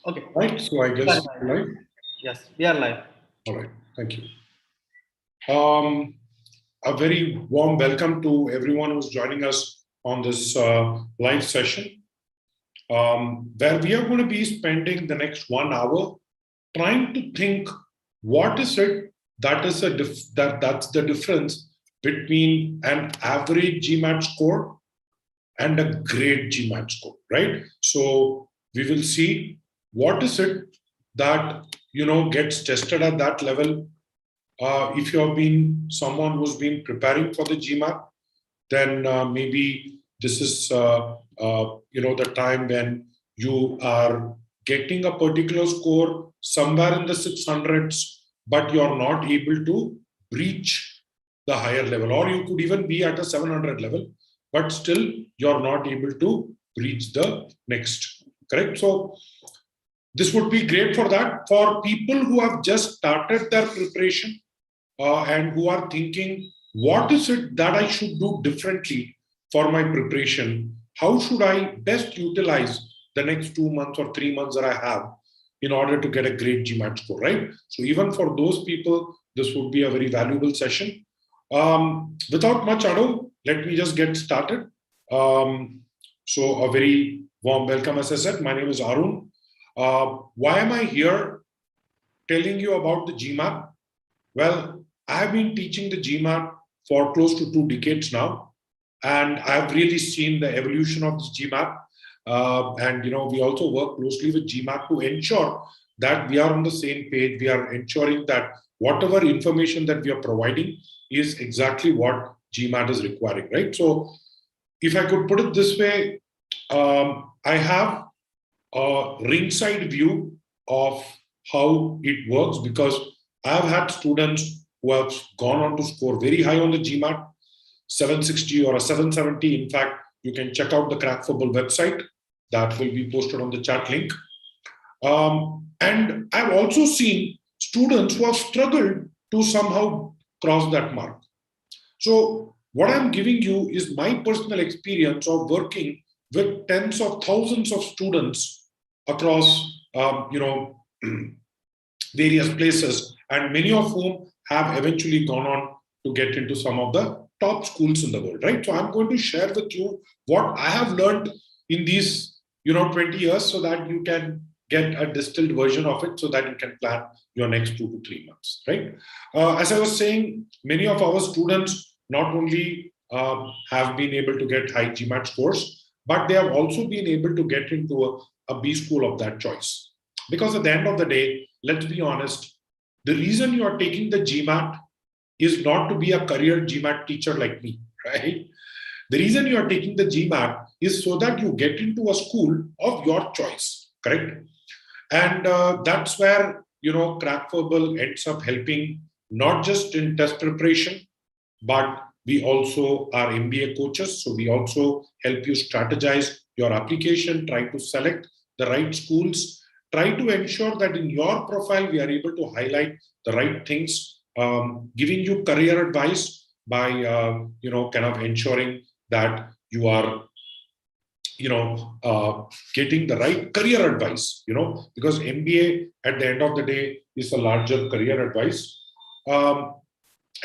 Okay. Right, so I We are guess live. live. Yes, we are live. All right, thank you. A very warm welcome to everyone who's joining us on this live session, where we are going to be spending the next 1 hour trying to think what is it that is that's the difference between an average GMAT score and a great GMAT score, right? So we will see what is it that gets tested at that level. If you have been someone who's been preparing for the GMAT, then maybe this is the time when you are getting a particular score somewhere in the 600s, but you're not able to reach the higher level, or you could even be at a 700 level, but still you're not able to reach the next. Correct? So this would be great for that. For people who have just started their preparation and who are thinking, what is it that I should do differently for my preparation? How should I best utilize the next 2 months or 3 months that I have in order to get a great GMAT score, right? So even for those people, this would be a very valuable session. Without much ado, let me just get started. So a very warm welcome, as I said. My name is Arun. Why am I here telling you about the GMAT? Well, I have been teaching the GMAT for close to 2 decades now, and I've really seen the evolution of this GMAT. And we also work closely with GMAT to ensure that we are on the same page. We are ensuring that whatever information that we are providing is exactly what GMAT is requiring, right? So, if I could put it this way, I have a ringside view of how it works, because I've had students who have gone on to score very high on the GMAT, 760 or a 770. In fact, you can check out the CrackVerbal website that will be posted on the chat link. And I've also seen students who have struggled to somehow cross that mark. So what I'm giving you is my personal experience of working with tens of thousands of students across, various places, and many of whom have eventually gone on to get into some of the top schools in the world, right? So I'm going to share with you what I have learned in these, 20 years, so that you can get a distilled version of it, so that you can plan your next 2 to 3 months, right? As I was saying, many of our students not only have been able to get high GMAT scores, but they have also been able to get into a B school of that choice. Because at the end of the day, let's be honest, the reason you are taking the GMAT is not to be a career GMAT teacher like me, right? The reason you are taking the GMAT is so that you get into a school of your choice, correct? And that's where, CrackVerbal ends up helping, not just in test preparation, but we also are MBA coaches. So we also help you strategize your application, try to select the right schools, try to ensure that in your profile we are able to highlight the right things, giving you career advice by kind of ensuring that you are getting the right career advice, because MBA at the end of the day is a larger career advice.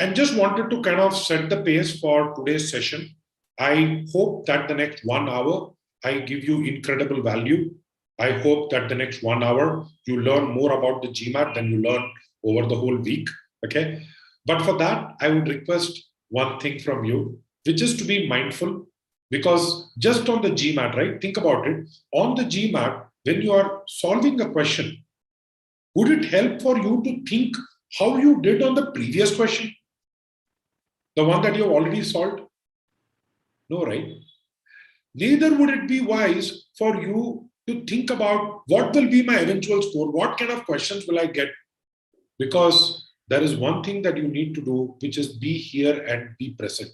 And just wanted to kind of set the pace for today's session. I hope that the next 1 hour I give you incredible value. I hope that the next 1 hour you learn more about the GMAT than you learn over the whole week. Okay. But for that, I would request one thing from you, which is to be mindful, because just on the GMAT, right? Think about it. On the GMAT, when you are solving a question, would it help for you to think how you did on the previous question? The one that you have already solved? No, right? Neither would it be wise for you to think about what will be my eventual score, what kind of questions will I get, because there is one thing that you need to do, which is be here and be present.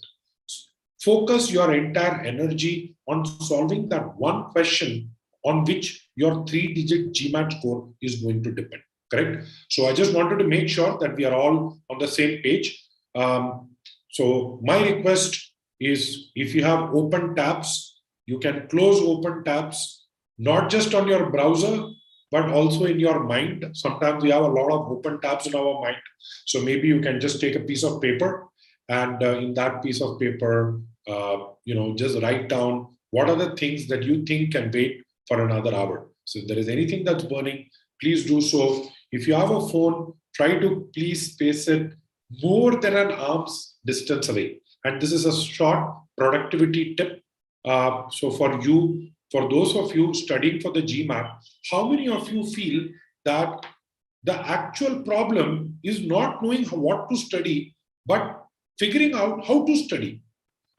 Focus your entire energy on solving that one question on which your 3-digit GMAT score is going to depend. Correct? So I just wanted to make sure that we are all on the same page. So my request is, if you have open tabs, you can close open tabs, not just on your browser, but also in your mind. Sometimes we have a lot of open tabs in our mind. So maybe you can just take a piece of paper, and in that piece of paper, just write down what are the things that you think can wait for another hour. So if there is anything that's burning, please do so. If you have a phone, try to please space it more than an arm's distance away. And this is a short productivity tip. So for those of you studying for the GMAT, how many of you feel that the actual problem is not knowing what to study, but figuring out how to study?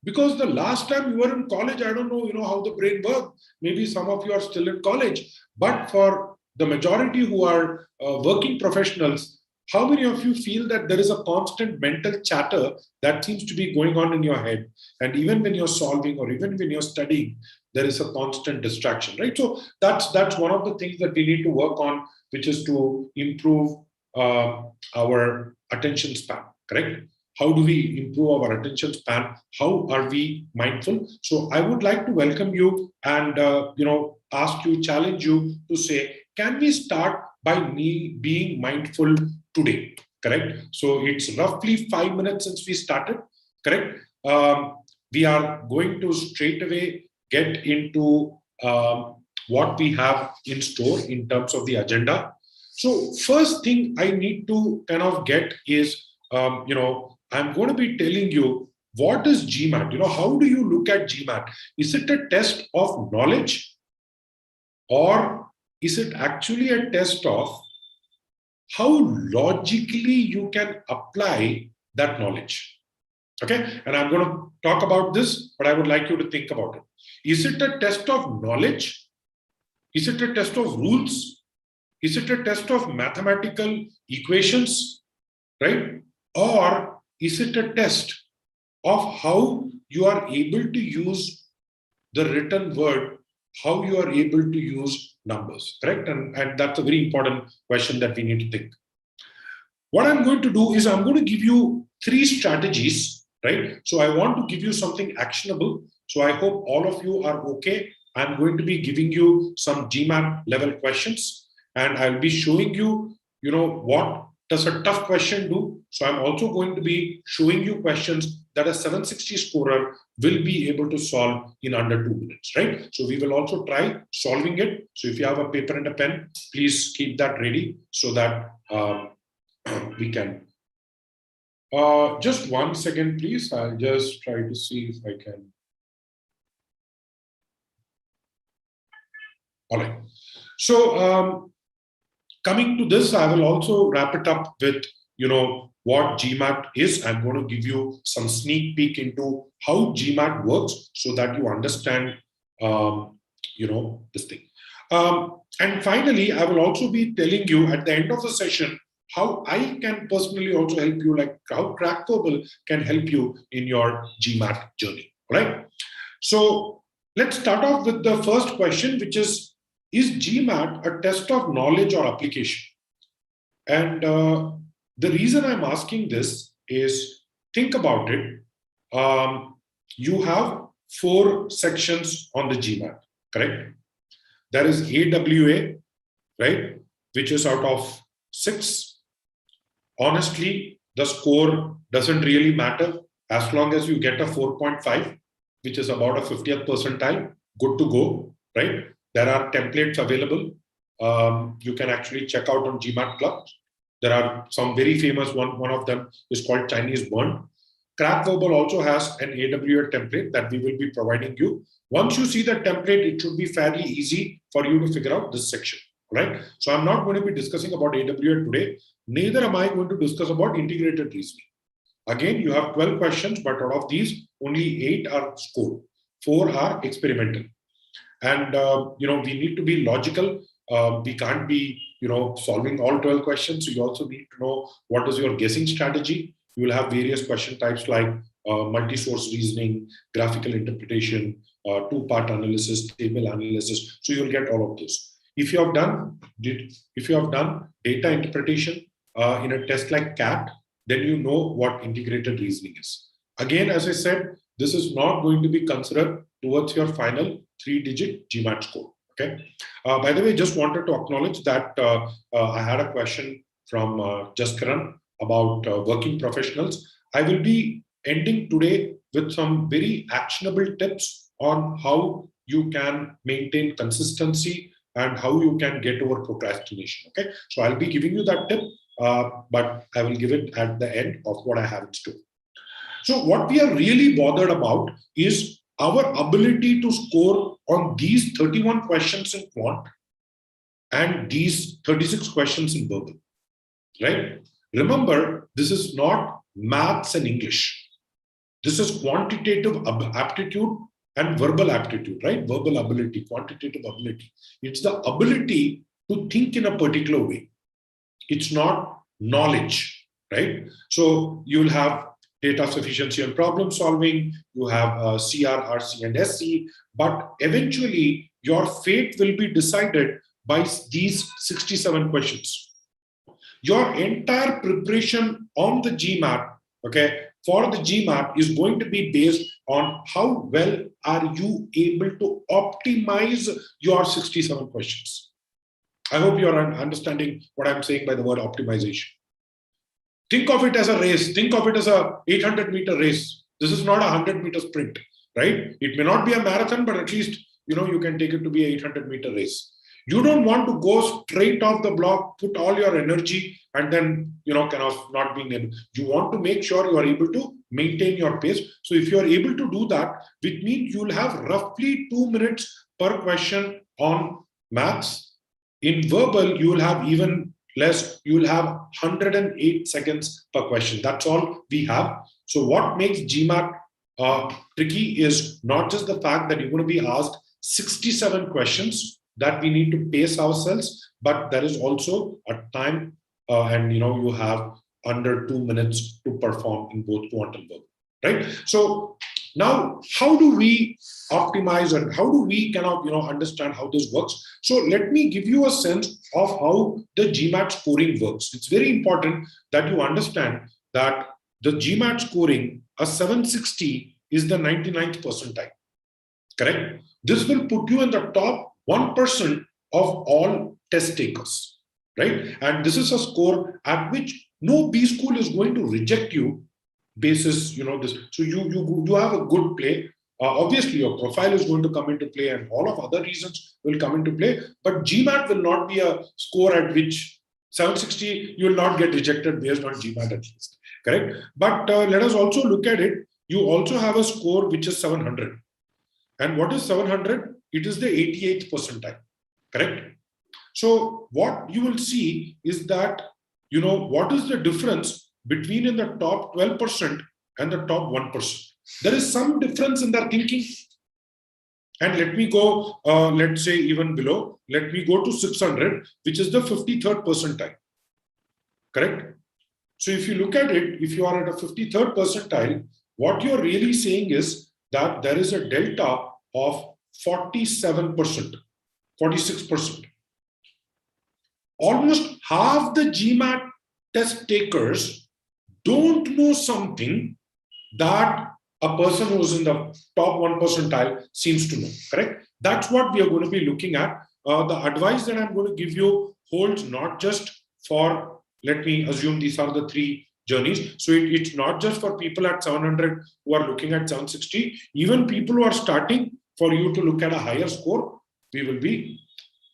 Because the last time you were in college, I don't know, how the brain works. Maybe some of you are still in college, but for the majority who are working professionals, how many of you feel that there is a constant mental chatter that seems to be going on in your head? And even when you're solving or even when you're studying, there is a constant distraction, right? So that's one of the things that we need to work on, which is to improve our attention span, correct? How do we improve our attention span? How are we mindful? So I would like to welcome you and ask you, challenge you to say, can we start by me being mindful today? Correct. So it's roughly 5 minutes since we started. Correct. We are going to straight away get into what we have in store in terms of the agenda. So first thing I need to kind of get is I'm going to be telling you what is GMAT. How do you look at GMAT? Is it a test of knowledge, or is it actually a test of how logically you can apply that knowledge? Okay, and I'm going to talk about this, but I would like you to think about it. Is it a test of knowledge? Is it a test of rules? Is it a test of mathematical equations, right? Or is it a test of how you are able to use the written word, how you are able to use numbers, correct? And that's a very important question that we need to think. What I'm going to do is I'm going to give you 3 strategies, right? So I want to give you something actionable. So I hope all of you are okay. I'm going to be giving you some GMAT level questions, and I'll be showing you, what does a tough question do. So I'm also going to be showing you questions that a 760 scorer will be able to solve in under 2 minutes, right? So we will also try solving it. So if you have a paper and a pen, please keep that ready so that we can. Just 1 second, please. I'll just try to see if I can. All right. So coming to this, I will also wrap it up with, what GMAT is. I'm going to give you some sneak peek into how GMAT works so that you understand, this thing. And finally, I will also be telling you at the end of the session how I can personally also help you, like how CrackVerbal can help you in your GMAT journey. All right. So let's start off with the first question, which is GMAT a test of knowledge or application? And the reason I'm asking this is, think about it. You have 4 sections on the GMAT, correct? There is AWA, right, which is out of 6. Honestly, the score doesn't really matter as long as you get a 4.5, which is about a 50th percentile. Good to go, right? There are templates available. You can actually check out on GMAT Club. There are some very famous one of them is called Chinese Burn. CrackVerbal also has an AWA template that we will be providing you. Once you see the template, it should be fairly easy for you to figure out this section, right? So I'm not going to be discussing about AWA today. Neither am I going to discuss about integrated reasoning. Again, you have 12 questions, but out of these, only 8 are scored. 4 are experimental. And, we need to be logical. We can't be, solving all 12 questions. So you also need to know what is your guessing strategy. You will have various question types like multi-source reasoning, graphical interpretation, 2-part analysis, table analysis. So you'll get all of this. If you have done data interpretation in a test like CAT, then you know what integrated reasoning is. Again, as I said, this is not going to be considered towards your final 3-digit GMAT score. Okay. By the way, just wanted to acknowledge that I had a question from Jaskaran about working professionals. I will be ending today with some very actionable tips on how you can maintain consistency and how you can get over procrastination. Okay. So I'll be giving you that tip, but I will give it at the end of what I have in store. So what we are really bothered about is our ability to score on these 31 questions in quant and these 36 questions in verbal, right? Remember, this is not maths and English. This is quantitative aptitude and verbal aptitude, right? Verbal ability, quantitative ability. It's the ability to think in a particular way. It's not knowledge, right? So you'll have data sufficiency and problem solving, you have CR, RC, and SC, but eventually your fate will be decided by these 67 questions. Your entire preparation on the GMAT, okay, for the GMAT is going to be based on how well are you able to optimize your 67 questions. I hope you are understanding what I'm saying by the word optimization. Think of it as a race. Think of it as a 800-meter race. This is not a 100-meter sprint, right? It may not be a marathon, but at least, you can take it to be a 800-meter race. You don't want to go straight off the block, put all your energy, and then, kind of not being able. You want to make sure you are able to maintain your pace. So if you are able to do that, which means you'll have roughly 2 minutes per question on maths. In verbal, you will have even less. You will have 108 seconds per question. That's all we have. So what makes GMAT tricky is not just the fact that you're going to be asked 67 questions that we need to pace ourselves, but there is also a time and you have under 2 minutes to perform in both quant and verbal, right? So now, how do we optimize and how do we kind of understand how this works? So let me give you a sense of how the GMAT scoring works. It's very important that you understand that the GMAT scoring, a 760 is the 99th percentile, correct? This will put you in the top 1% of all test takers, right? And this is a score at which no B school is going to reject you basis, this. So you have a good play. Obviously, your profile is going to come into play and all of other reasons will come into play. But GMAT will not be a score at which 760, you will not get rejected based on GMAT at least, correct? But let us also look at it. You also have a score which is 700. And what is 700? It is the 88th percentile, correct? So what you will see is that, what is the difference between in the top 12% and the top 1%. There is some difference in their thinking. And let me go, let's say even below, let me go to 600, which is the 53rd percentile, correct? So if you look at it, if you are at a 53rd percentile, what you're really saying is that there is a delta of 47%, 46%. Almost half the GMAT test takers don't know something that a person who's in the top 1 percentile seems to know, correct? That's what we are going to be looking at. The advice that I'm going to give you holds not just for, let me assume these are the 3 journeys. So it's not just for people at 700 who are looking at 760. Even people who are starting, for you to look at a higher score, we will be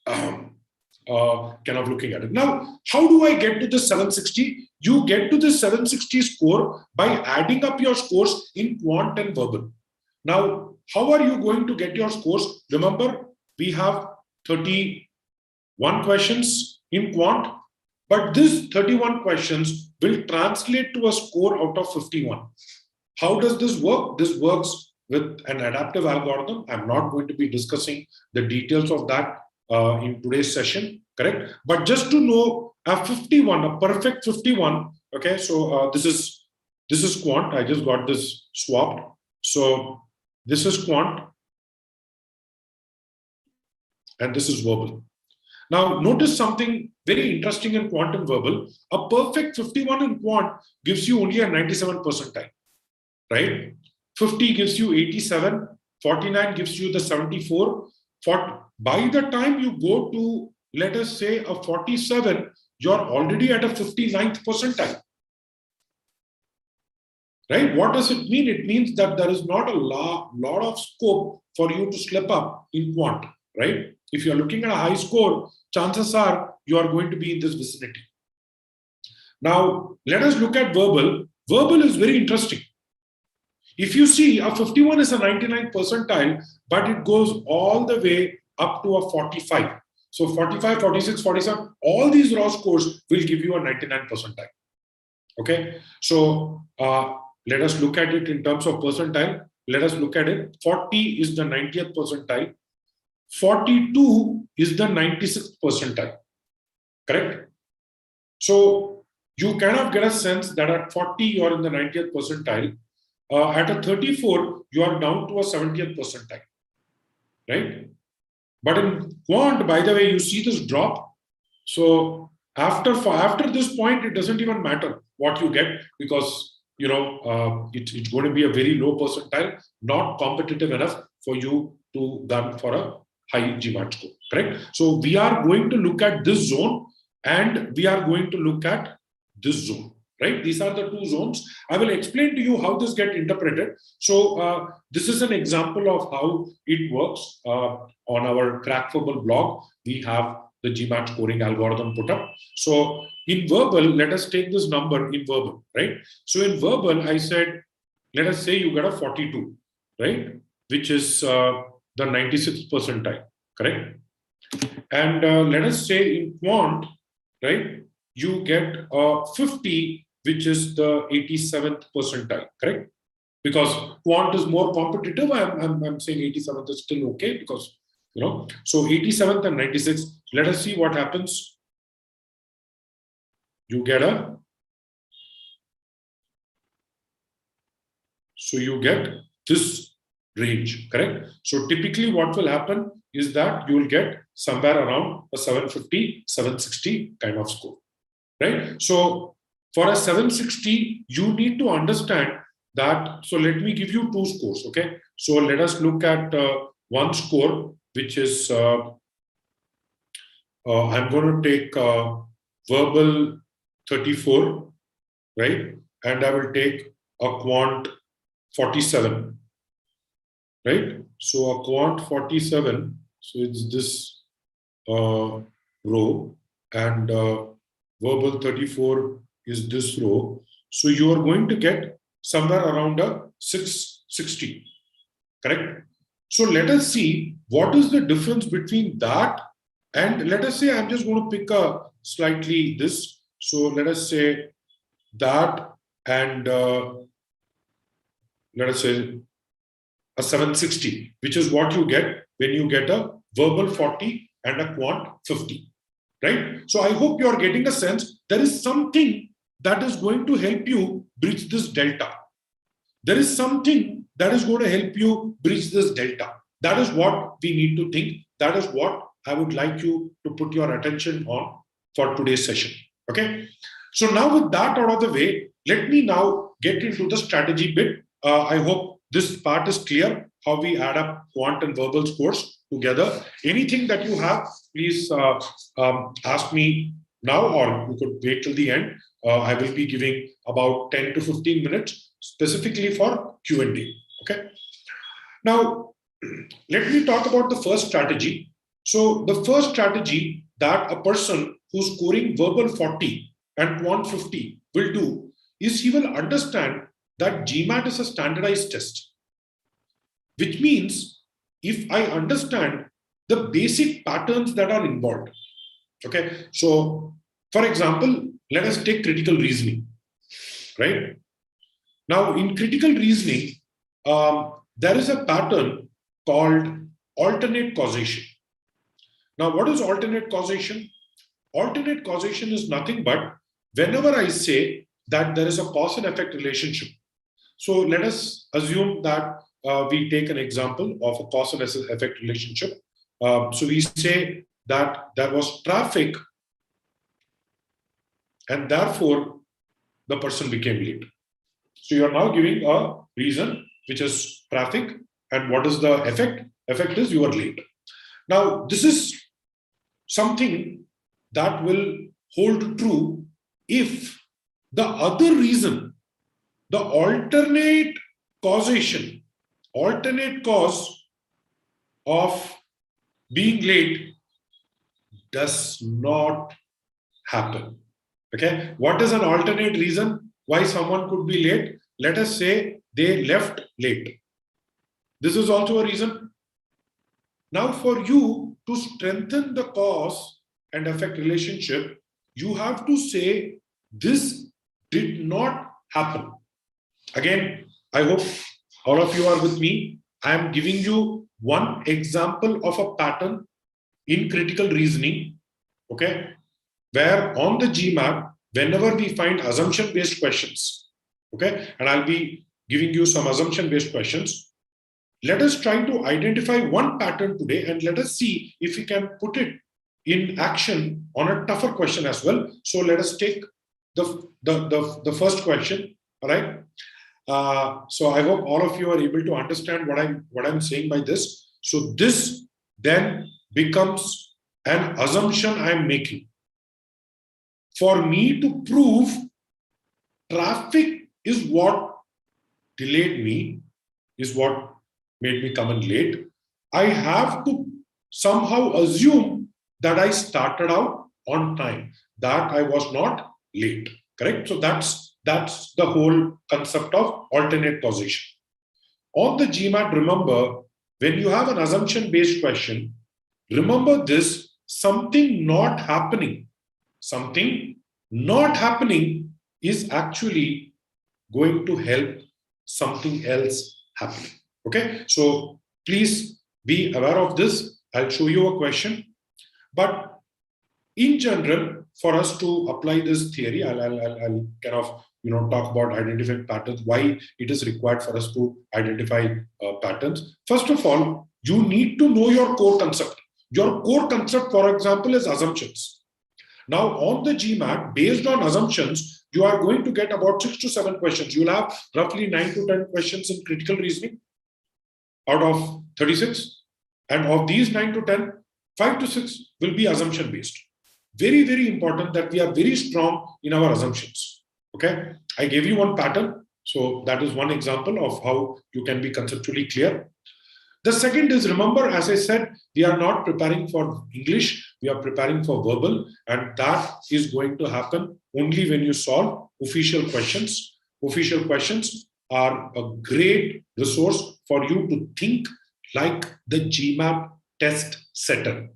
kind of looking at it. Now, how do I get to the 760? You get to the 760 score by adding up your scores in quant and verbal. Now, how are you going to get your scores? Remember, we have 31 questions in quant, but these 31 questions will translate to a score out of 51. How does this work? This works with an adaptive algorithm. I'm not going to be discussing the details of that in today's session, correct? But just to know, a 51, a perfect 51, okay? So this is quant. I just got this swapped. So this is quant, and this is verbal. Now, notice something very interesting in quant and verbal. A perfect 51 in quant gives you only a 97 percentile, right? 50 gives you 87, 49 gives you the 74, by the time you go to, let us say, a 47, you're already at a 59th percentile. Right? What does it mean? It means that there is not a lot of scope for you to slip up in quant, right? If you're looking at a high score, chances are you are going to be in this vicinity. Now, let us look at verbal. Verbal is very interesting. If you see, a 51 is a 99th percentile, but it goes all the way up to a 45. So 45, 46, 47, all these raw scores will give you a 99 percentile. Okay, so let us look at it in terms of percentile. Let us look at it. 40 is the 90th percentile. 42 is the 96th percentile. Correct? So you kind of get a sense that at 40, you are in the 90th percentile. At a 34, you are down to a 70th percentile. Right? But in quant, by the way, you see this drop. So after this point, it doesn't even matter what you get, because it's going to be a very low percentile, not competitive enough for you to gun for a high GMAT score. Correct? So we are going to look at this zone, and we are going to look at this zone. Right? These are the two zones. I will explain to you how this gets interpreted. So this is an example of how it works. On our CrackVerbal blog, we have the GMAT scoring algorithm put up. So in verbal, let us take this number in verbal, right? So in verbal, I said, let us say you get a 42, right? Which is the 96th percentile, correct? And let us say in quant, right, you get a 50, which is the 87th percentile, correct? Because quant is more competitive, I'm saying 87th is still okay, because so 87th and 96th. Let us see what happens. You get this range, correct? So typically what will happen is that you will get somewhere around a 750, 760 kind of score, right? So for a 760, you need to understand that. So let me give you two scores, okay? So let us look at one score, which is, I'm going to take verbal 34, right? And I will take a quant 47, right? So a quant 47, so it's this row, and verbal 34 is this row. So you are going to get somewhere around a 660, correct? So let us see what is the difference between that, and let us say I'm just going to pick a slightly this. So let us say that, and let us say a 760, which is what you get when you get a verbal 40 and a quant 50, right? So I hope you are getting a sense. There is something that is going to help you bridge this delta. There is something that is going to help you bridge this delta. That is what we need to think. That is what I would like you to put your attention on for today's session. Okay. So now with that out of the way, let me now get into the strategy bit. I hope this part is clear, how we add up quant and verbal scores together. Anything that you have, please ask me now, or you could wait till the end. I will be giving about 10 to 15 minutes specifically for Q&A. Okay. Now, let me talk about the first strategy. So the first strategy that a person who's scoring verbal 40 and quant 50 will do is he will understand that GMAT is a standardized test, which means if I understand the basic patterns that are involved. Okay. So for example, let us take critical reasoning, right? Now in critical reasoning, there is a pattern called alternate causation. Now, what is alternate causation? Alternate causation is nothing but whenever I say that there is a cause and effect relationship. So let us assume that we take an example of a cause and effect relationship. So we say that there was traffic and therefore the person became late. So you are now giving a reason, which is traffic, and what is the effect? Effect is you are late. Now, this is something that will hold true if the other reason, the alternate causation, alternate cause of being late does not happen. Okay, what is an alternate reason why someone could be late? Let us say they left late. This is also a reason. Now, for you to strengthen the cause and effect relationship, you have to say this did not happen. Again, I hope all of you are with me. I am giving you one example of a pattern in critical reasoning, okay, where on the GMAT, whenever we find assumption-based questions, okay, and I'll be giving you some assumption-based questions, let us try to identify one pattern today and let us see if we can put it in action on a tougher question as well. So let us take the first question, all right? So I hope all of you are able to understand what I'm saying by this. So this then becomes an assumption I'm making. For me to prove traffic is what delayed me, is what made me come in late, I have to somehow assume that I started out on time, that I was not late, correct? So that's the whole concept of alternate causation. On the GMAT, remember, when you have an assumption-based question, remember this, something not happening is actually going to help something else happening. Okay, so please be aware of this. I'll show you a question. But in general, for us to apply this theory, I'll kind of talk about identifying patterns, why it is required for us to identify patterns. First of all, you need to know your core concept. Your core concept, for example, is assumptions. Now, on the GMAT, based on assumptions, you are going to get about 6 to 7 questions. You'll have roughly 9 to 10 questions in critical reasoning out of 36. And of these 9 to 10, 5 to 6 will be assumption based. Very, very important that we are very strong in our assumptions. Okay, I gave you one pattern. So that is one example of how you can be conceptually clear. The second is, remember, as I said, we are not preparing for English, we are preparing for verbal, and that is going to happen only when you solve official questions. Official questions are a great resource for you to think like the GMAT test setter.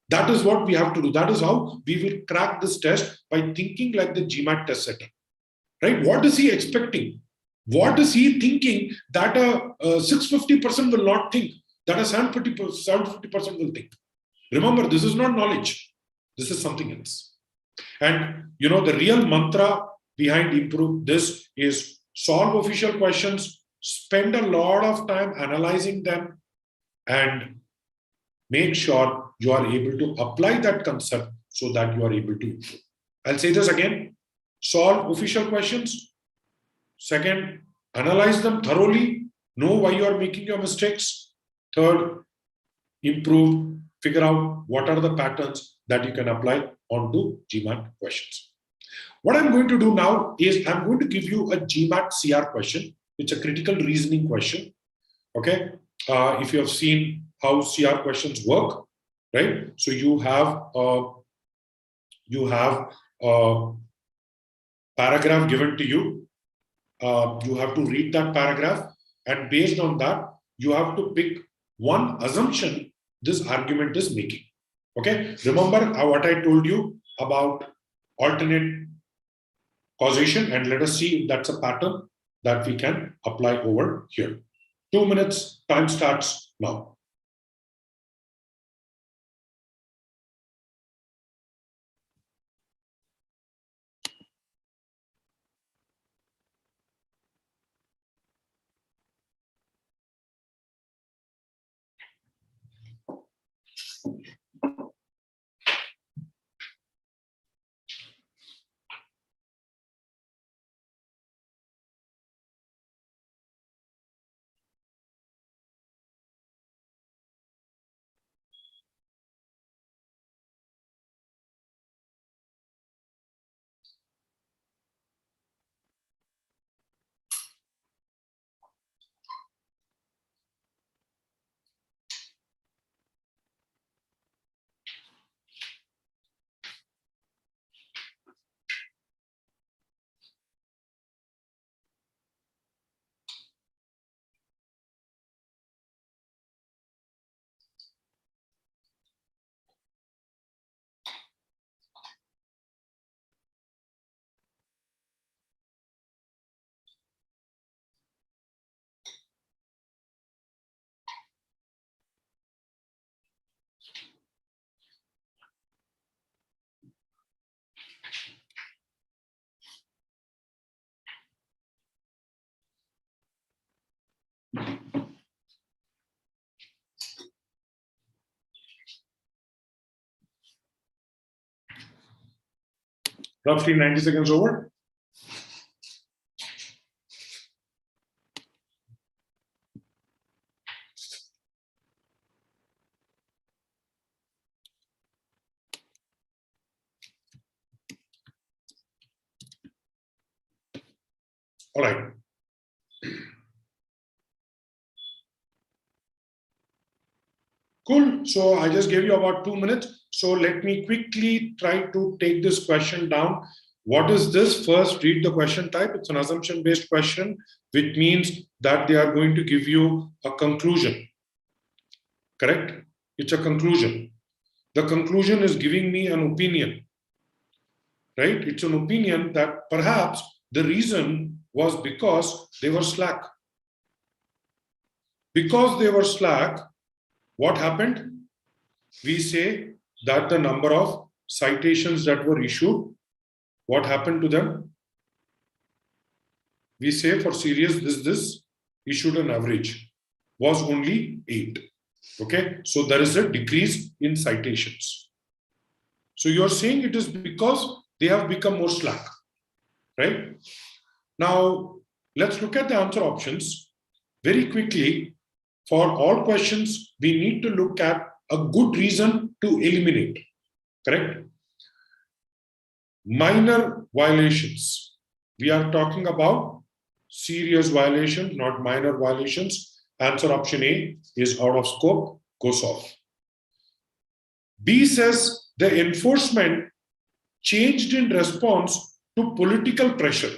That is what we have to do. That is how we will crack this test, by thinking like the GMAT test setter. Right? What is he expecting? What is he thinking that a 650 person will not think, that a 750 person will think? Remember, this is not knowledge. This is something else. And the real mantra behind improve this is solve official questions, spend a lot of time analyzing them, and make sure you are able to apply that concept so that you are able to improve. I'll say this again. Solve official questions. Second, analyze them thoroughly. Know why you are making your mistakes. Third, improve. Figure out what are the patterns that you can apply onto GMAT questions. What I'm going to do now is I'm going to give you a GMAT CR question. It's a critical reasoning question. Okay. If you have seen how CR questions work, right? So you have a paragraph given to you. You have to read that paragraph, and based on that, you have to pick one assumption this argument is making. Okay, remember what I told you about alternate causation, and let us see if that's a pattern that we can apply over here. 2 minutes, time starts now. Roughly 90 seconds over. All right. Cool. So I just gave you about 2 minutes. So let me quickly try to take this question down. What is this? First, read the question type. It's an assumption-based question, which means that they are going to give you a conclusion. Correct? It's a conclusion. The conclusion is giving me an opinion. Right? It's an opinion that perhaps the reason was because they were slack. Because they were slack, what happened? We say that the number of citations that were issued, what happened to them? We say for series this issued an average was only 8. Okay, so there is a decrease in citations. So you're saying it is because they have become more slack, right? Now let's look at the answer options very quickly. For all questions, we need to look at a good reason to eliminate, correct? Minor violations. We are talking about serious violations, not minor violations. Answer option A is out of scope, goes off. B says the enforcement changed in response to political pressure.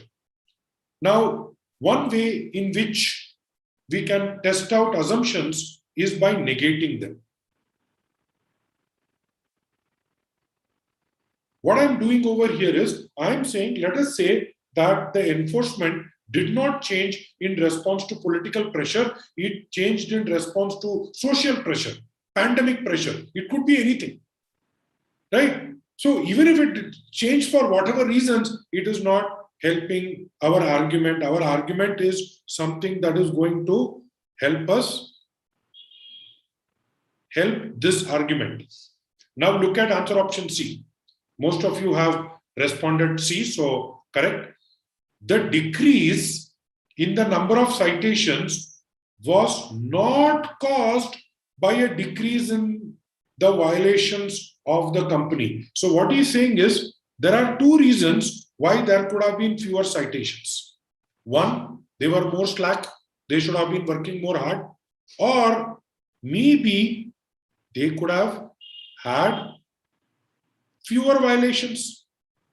Now, one way in which we can test out assumptions is by negating them. What I'm doing over here is I'm saying, let us say that the enforcement did not change in response to political pressure. It changed in response to social pressure, pandemic pressure. It could be anything, right? So even if it changed for whatever reasons, it is not helping our argument. Our argument is something that is going to help us help this argument. Now look at answer option C. Most of you have responded C, so correct. The decrease in the number of citations was not caused by a decrease in the violations of the company. So what he's saying is there are two reasons why there could have been fewer citations. One, they were more slack, they should have been working more hard, or maybe they could have had fewer violations.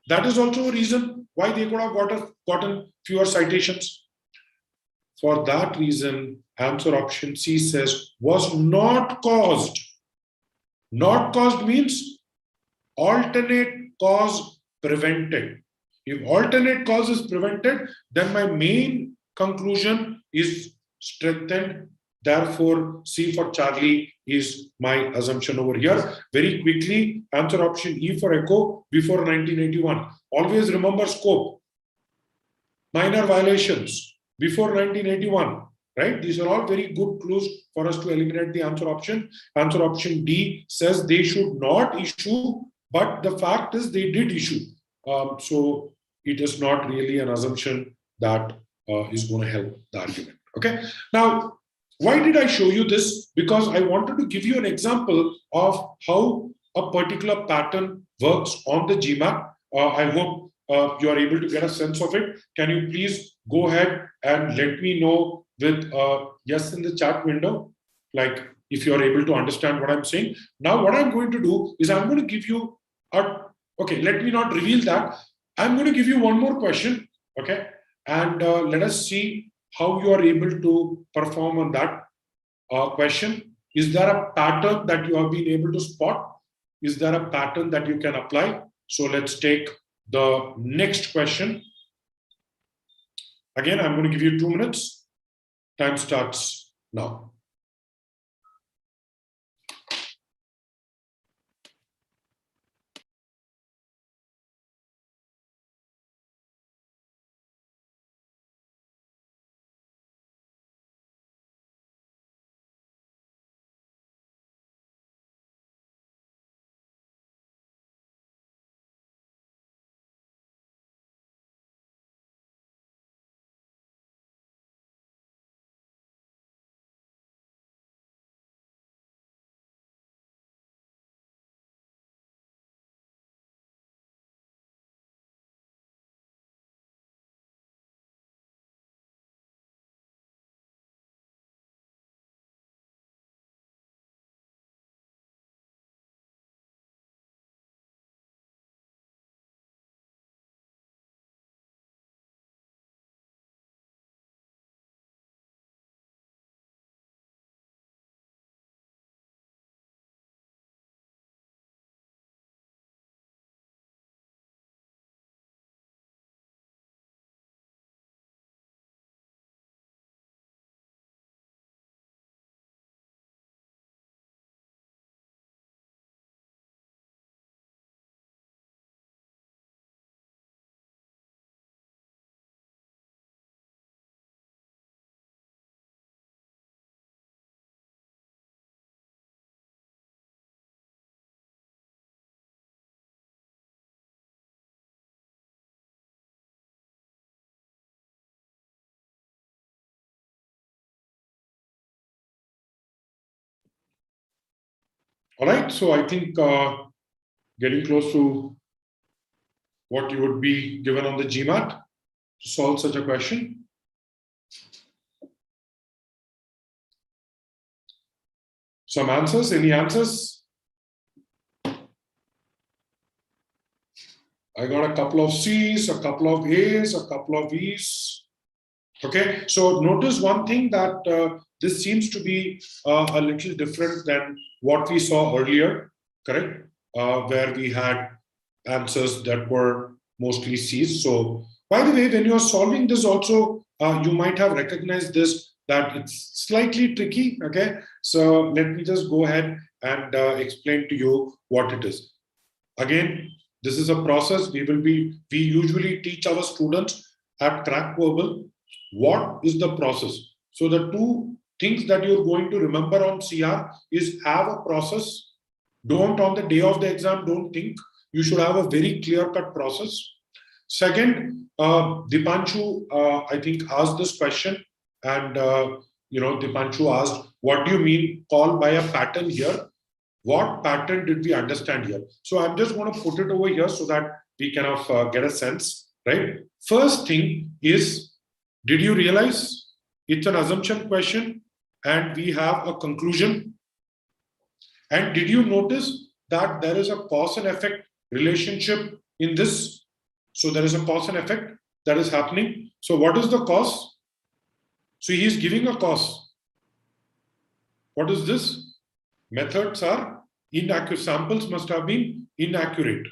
That is also a reason why they could have gotten fewer citations. For that reason, answer option C says was not caused. Not caused means alternate cause prevented. If alternate cause is prevented, then my main conclusion is strengthened. Therefore, C for Charlie is my assumption over here. Very quickly, answer option E for echo before 1981. Always remember scope. Minor violations before 1981. Right? These are all very good clues for us to eliminate the answer option. Answer option D says they should not issue, but the fact is they did issue. So it is not really an assumption that is going to help the argument. Okay. Now, why did I show you this? Because I wanted to give you an example of how a particular pattern works on the GMAT. I hope you are able to get a sense of it. Can you please go ahead and let me know with yes in the chat window, like if you are able to understand what I'm saying. Now, what I'm going to do is I'm going to give you okay, let me not reveal that. I'm going to give you one more question, okay? And let us see how you are able to perform on that question. Is there a pattern that you have been able to spot? Is there a pattern that you can apply? So let's take the next question. Again, I'm going to give you 2 minutes. Time starts now. All right, so I think getting close to what you would be given on the GMAT to solve such a question. Some answers, any answers? I got a couple of C's, a couple of A's, a couple of E's. Okay, so notice one thing that this seems to be a little different than what we saw earlier, correct? Where we had answers that were mostly C's. So, by the way, when you're solving this also, you might have recognized this, that it's slightly tricky, okay? So, let me just go ahead and explain to you what it is. Again, this is a process we usually teach our students at CrackVerbal. What is the process? So the two things that you're going to remember on CR is have a process. Don't on the day of the exam, don't think. You should have a very clear-cut process. Second, Dipanshu, I think, asked this question. And, Dipanshu asked, what do you mean call by a pattern here? What pattern did we understand here? So I'm just going to put it over here so that we kind of get a sense, right? First thing is, did you realize it's an assumption question and we have a conclusion? And did you notice that there is a cause and effect relationship in this? So there is a cause and effect that is happening. So what is the cause? So he is giving a cause. What is this? Methods are inaccurate. Samples must have been inaccurate.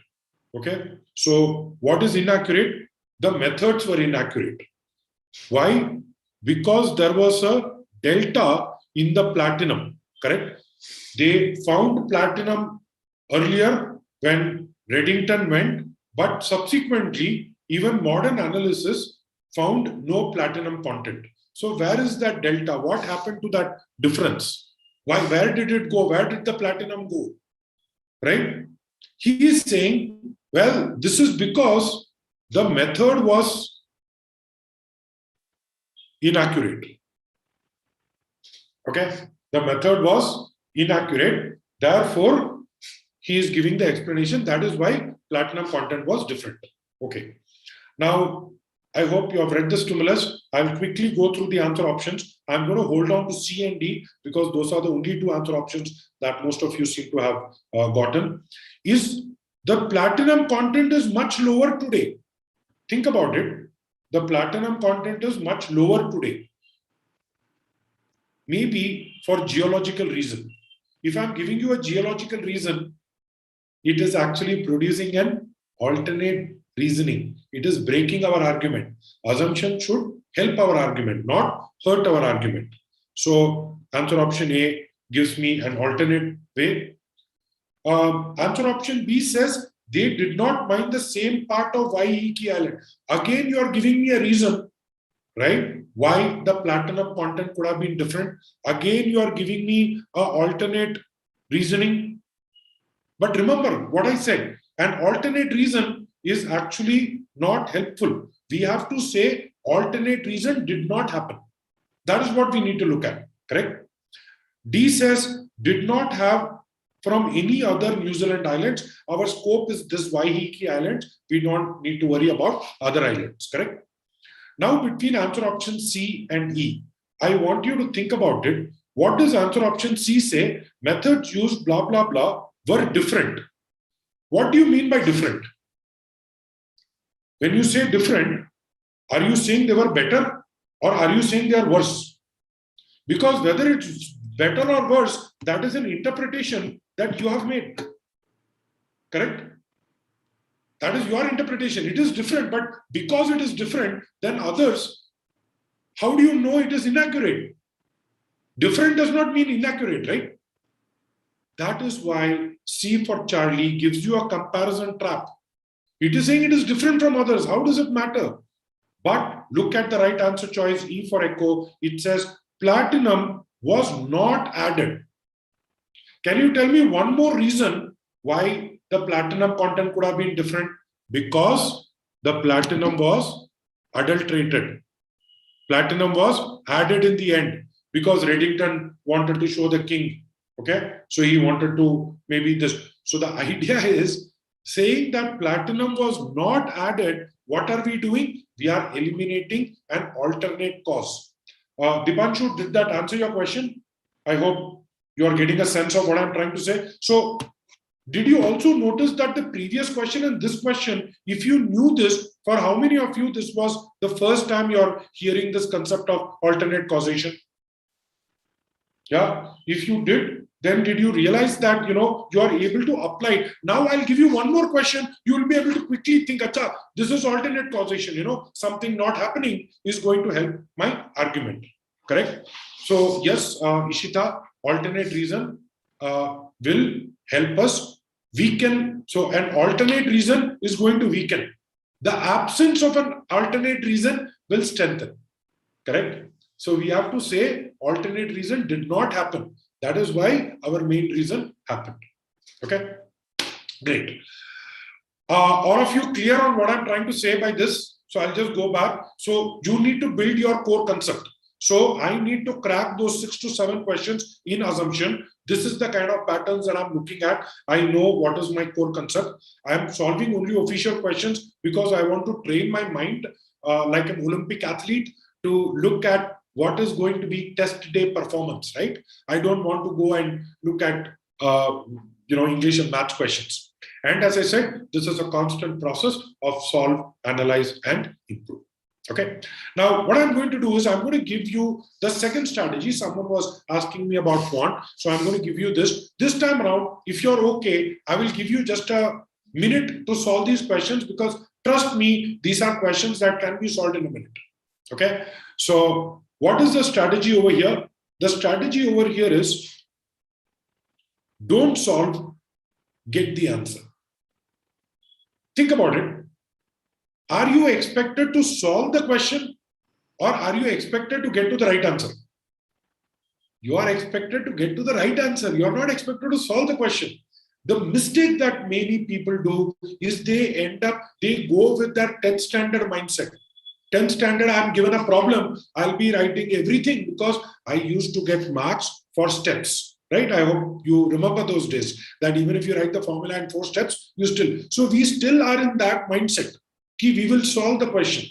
Okay. So what is inaccurate? The methods were inaccurate. Why? Because there was a delta in the platinum, correct? They found platinum earlier when Reddington went, but subsequently, even modern analysis found no platinum content. So where is that delta? What happened to that difference? Why? Where did it go? Where did the platinum go? Right? He is saying, well, this is because the method was inaccurate. Okay, the method was inaccurate. Therefore, he is giving the explanation. That is why platinum content was different. Okay. Now, I hope you have read the stimulus. I'll quickly go through the answer options. I'm going to hold on to C and D because those are the only two answer options that most of you seem to have gotten. Is the platinum content is much lower today. Think about it. The platinum content is much lower today. Maybe for geological reason. If I'm giving you a geological reason, it is actually producing an alternate reasoning. It is breaking our argument. Assumption should help our argument, not hurt our argument. So answer option A gives me an alternate way. Answer option B says they did not mine the same part of Waiheke Island. Again, you are giving me a reason, right? Why the platinum content could have been different. Again, you are giving me an alternate reasoning. But remember what I said, an alternate reason is actually not helpful. We have to say alternate reason did not happen. That is what we need to look at, correct? D says did not have from any other New Zealand islands. Our scope is this Waiheke Island. We don't need to worry about other islands, correct? Now, between answer option C and E, I want you to think about it. What does answer option C say? Methods used, blah, blah, blah, were different. What do you mean by different? When you say different, are you saying they were better or are you saying they are worse? Because whether it's better or worse, that is an interpretation that you have made. Correct? That is your interpretation. It is different, but because it is different than others, how do you know it is inaccurate? Different does not mean inaccurate, right? That is why C for Charlie gives you a comparison trap. It is saying it is different from others. How does it matter? But look at the right answer choice, E for Echo. It says platinum was not added. Can you tell me one more reason why the platinum content could have been different? Because the platinum was adulterated. Platinum was added in the end because Reddington wanted to show the king Okay, so he wanted to maybe this. So the idea is saying that platinum was not added. What are we doing? We are eliminating an alternate cause. Dipanshu, did that answer your question? I hope you are getting a sense of what I'm trying to say. So did you also notice that the previous question and this question, if you knew this, for how many of you this was the first time you're hearing this concept of alternate causation? Yeah, if you did, then did you realize that you are able to apply it? Now I'll give you one more question. You will be able to quickly think, acha, this is alternate causation. Something not happening is going to help my argument. Correct? So yes, Ishita, alternate reason will help us weaken. So an alternate reason is going to weaken. The absence of an alternate reason will strengthen. Correct? So we have to say alternate reason did not happen. That is why our main reason happened. Okay, great. All of you clear on what I'm trying to say by this? So I'll just go back. So you need to build your core concept. So I need to crack those 6 to 7 questions in assumption. This is the kind of patterns that I'm looking at. I know what is my core concept. I'm solving only official questions because I want to train my mind like an Olympic athlete to look at what is going to be test day performance, right? I don't want to go and look at English and math questions. And as I said, this is a constant process of solve, analyze, and improve. Okay. Now, what I'm going to do is I'm going to give you the second strategy. Someone was asking me about quant, so I'm going to give you this. This time around, if you're okay, I will give you just a minute to solve these questions because trust me, these are questions that can be solved in a minute. Okay. So, what is the strategy over here? The strategy over here is don't solve, get the answer. Think about it. Are you expected to solve the question or are you expected to get to the right answer? You are expected to get to the right answer. You are not expected to solve the question. The mistake that many people do is they go with that 10th standard mindset. 10th standard, I'm given a problem, I'll be writing everything because I used to get marks for steps. Right? I hope you remember those days that even if you write the formula in 4 steps, you still. So we still are in that mindset. We will solve the question.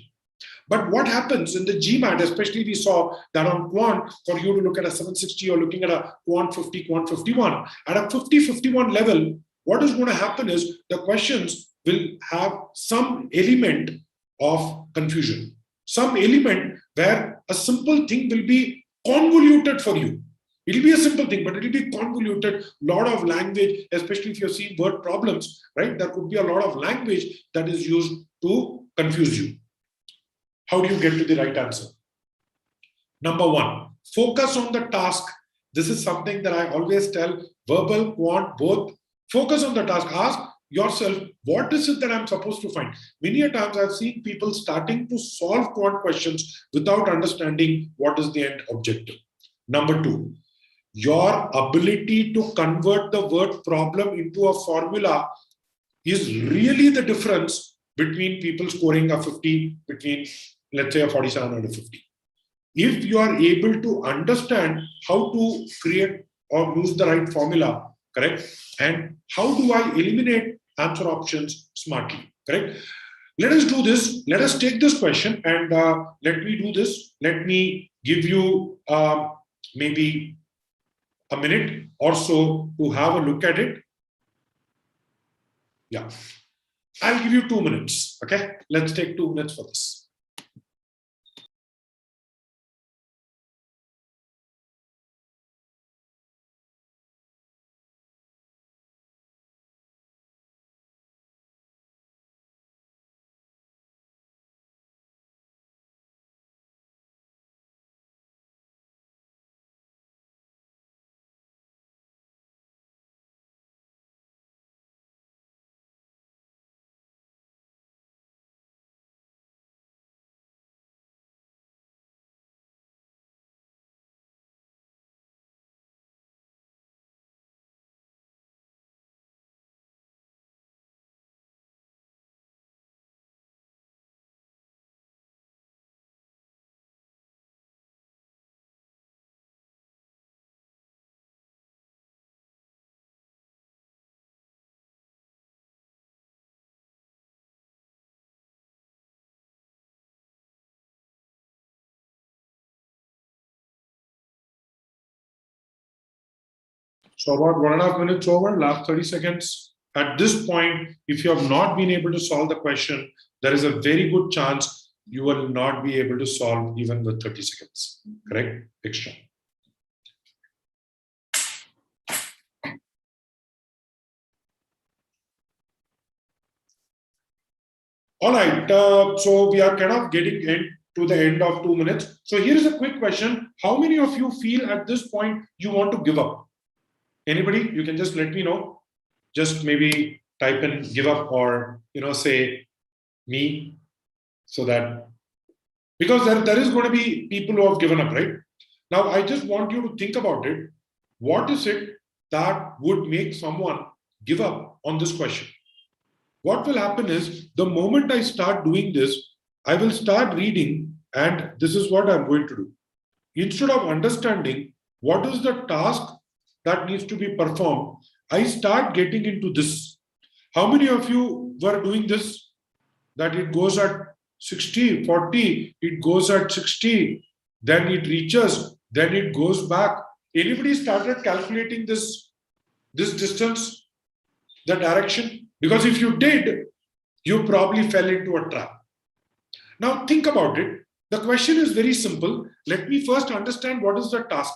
But what happens in the GMAT, especially we saw that on quant, for you to look at a 760, you're looking at a quant 50, quant 51. At a 50-51 level, what is going to happen is the questions will have some element of confusion, some element where a simple thing will be convoluted for you. It'll be a simple thing, but it'll be convoluted, lot of language, especially if you're seeing word problems, right? There could be a lot of language that is used to confuse you. How do you get to the right answer? Number 1, focus on the task. This is something that I always tell verbal, quant, both. Focus on the task. Ask yourself, what is it that I'm supposed to find? Many a times I've seen people starting to solve quant questions without understanding what is the end objective. Number 2, your ability to convert the word problem into a formula is really the difference between people scoring a 50, between, let's say, a 47 and a 50. If you are able to understand how to create or use the right formula, correct, and how do I eliminate answer options smartly, correct? Let us do this. Let us take this question and let me do this. Let me give you maybe a minute or so to have a look at it. Yeah. I'll give you 2 minutes. Okay. Let's take 2 minutes for this. So about 1.5 minutes over, last 30 seconds. At this point, if you have not been able to solve the question, there is a very good chance you will not be able to solve even with 30 seconds. Correct? Extra. All right. So we are kind of getting to the end of 2 minutes. So here is a quick question. How many of you feel at this point you want to give up? Anybody? You can just let me know. Just maybe type in give up or, say me, so that, because there is going to be people who have given up, right? Now, I just want you to think about it. What is it that would make someone give up on this question? What will happen is the moment I start doing this, I will start reading, and this is what I'm going to do. Instead of understanding what is the task that needs to be performed, I start getting into this. How many of you were doing this? That it goes at 60, 40, it goes at 60, then it reaches, then it goes back. Anybody started calculating this distance, the direction? Because if you did, you probably fell into a trap. Now think about it. The question is very simple. Let me first understand what is the task.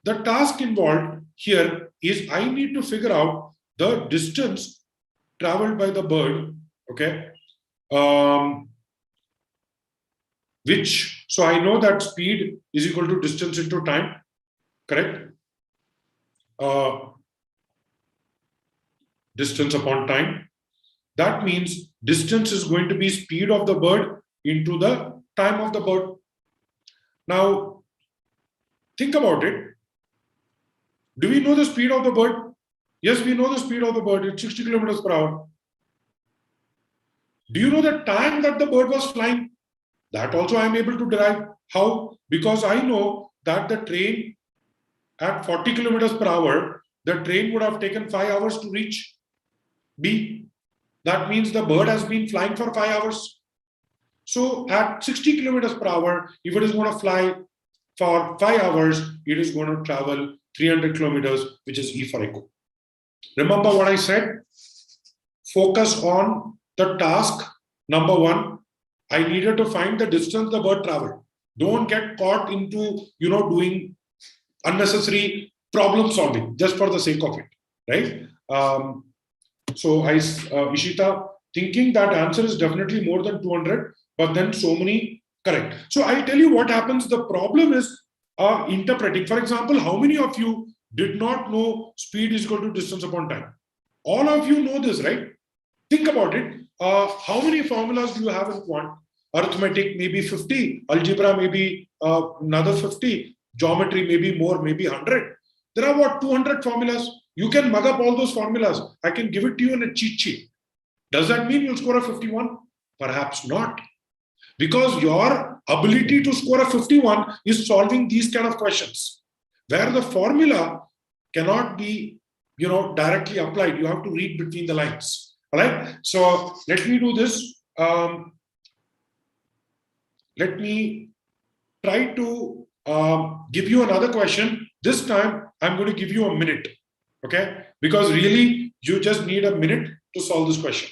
The task involved here is I need to figure out the distance traveled by the bird, okay? So I know that speed is equal to distance into time, correct? Distance upon time. That means distance is going to be speed of the bird into the time of the bird. Now, think about it. Do we know the speed of the bird? Yes, we know the speed of the bird. It's 60 kilometers per hour. Do you know the time that the bird was flying? That also I am able to derive. How? Because I know that the train at 40 kilometers per hour, the train would have taken 5 hours to reach B. That means the bird has been flying for 5 hours. So at 60 kilometers per hour, if it is going to fly for 5 hours, it is going to travel 300 kilometers, which is E for echo. Remember what I said? Focus on the task. Number one, I needed to find the distance the bird traveled. Don't get caught into, doing unnecessary problem solving just for the sake of it, right? So Ishita, thinking that answer is definitely more than 200, but then so many correct. So I'll tell you what happens. The problem is interpreting. For example, how many of you did not know speed is equal to distance upon time? All of you know this, right? Think about it. How many formulas do you have in quant? Arithmetic, maybe 50. Algebra, maybe another 50. Geometry, maybe more, maybe 100. There are what, 200 formulas? You can mug up all those formulas. I can give it to you in a cheat sheet. Does that mean you'll score a 51? Perhaps not. Because your ability to score a 51 is solving these kind of questions, where the formula cannot be, directly applied. You have to read between the lines. All right. So let me do this. Let me try to give you another question. This time, I'm going to give you a minute. Okay? Because really, you just need a minute to solve this question.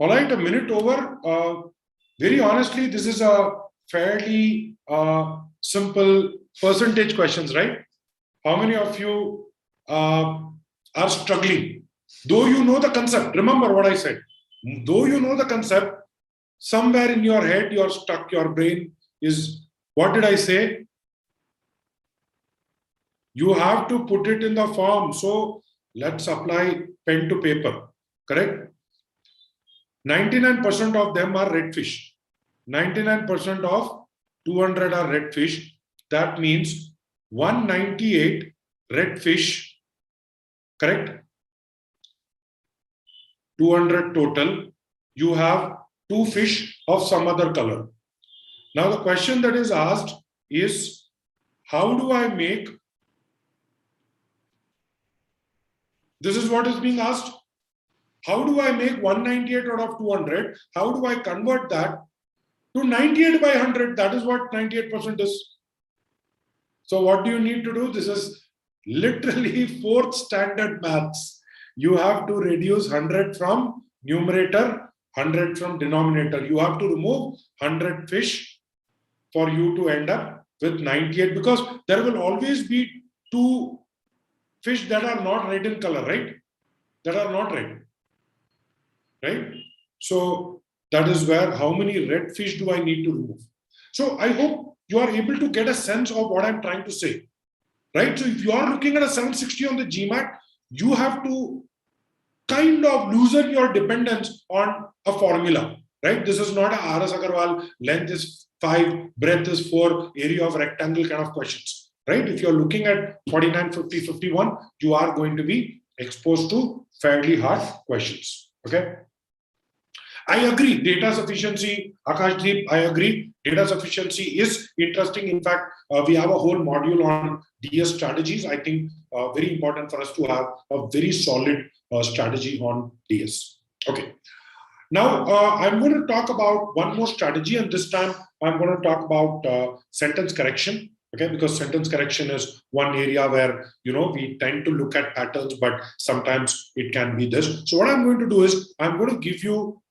All right, a minute over. Very honestly, this is a fairly simple percentage questions, right? How many of you are struggling? Though you know the concept, remember what I said. Though you know the concept, somewhere in your head, you're stuck, your brain is, what did I say? You have to put it in the form. So let's apply pen to paper, correct? 99% of them are redfish. 99% of 200 are redfish. That means 198 redfish, correct? 200 total. You have 2 fish of some other color. Now the question that is asked is, how do I make, this is what is being asked, how do I make 198 out of 200? How do I convert that to 98 by 100? That is what 98% is. So what do you need to do? This is literally fourth standard maths. You have to reduce 100 from numerator, 100 from denominator. You have to remove 100 fish for you to end up with 98, because there will always be 2 fish that are not red in color, right? That are not red, right? So that is where, how many red fish do I need to remove? So I hope you are able to get a sense of what I'm trying to say, right? So if you are looking at a 760 on the GMAT, you have to kind of loosen your dependence on a formula, right? This is not a R.S. Agarwal, length is 5, breadth is 4, area of rectangle kind of questions, right? If you're looking at 49, 50, 51, you are going to be exposed to fairly hard questions, okay? I agree, data sufficiency, Akashdeep, I agree. Data sufficiency is interesting. In fact, we have a whole module on DS strategies. I think very important for us to have a very solid strategy on DS. Okay. Now, I'm going to talk about one more strategy, and this time I'm going to talk about sentence correction. Okay, because sentence correction is one area where, you know, we tend to look at patterns, but sometimes it can be this. So what I'm going to do is I'm going to give you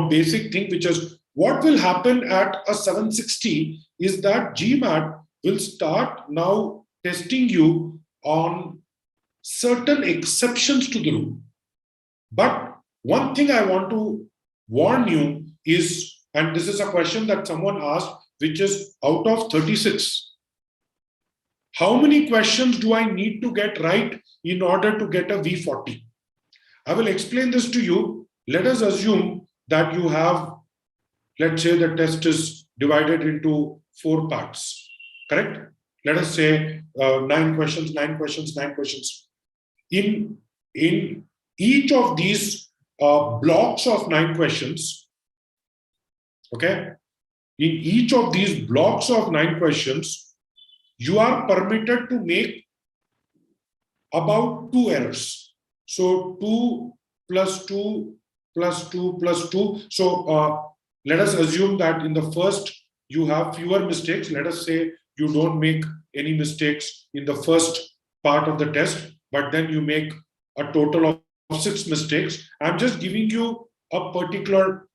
basic thing, which is what will happen at a 760 is that GMAT will start now testing you on certain exceptions to the rule. But one thing I want to warn you is, and this is a question that someone asked, which is out of 36, how many questions do I need to get right in order to get a V40? I will explain this to you. Let us assume that you have, let's say the test is divided into 4 parts, correct? Let us say 9 questions, 9 questions, 9 questions. In each of these blocks of 9 questions, okay? In each of these blocks of 9 questions, you are permitted to make about 2 errors. So 2 plus 2 plus 2 plus 2. So let us assume that in the first you have fewer mistakes. Let us say you don't make any mistakes in the first part of the test, but then you make a total of 6 mistakes. I'm just giving you a particular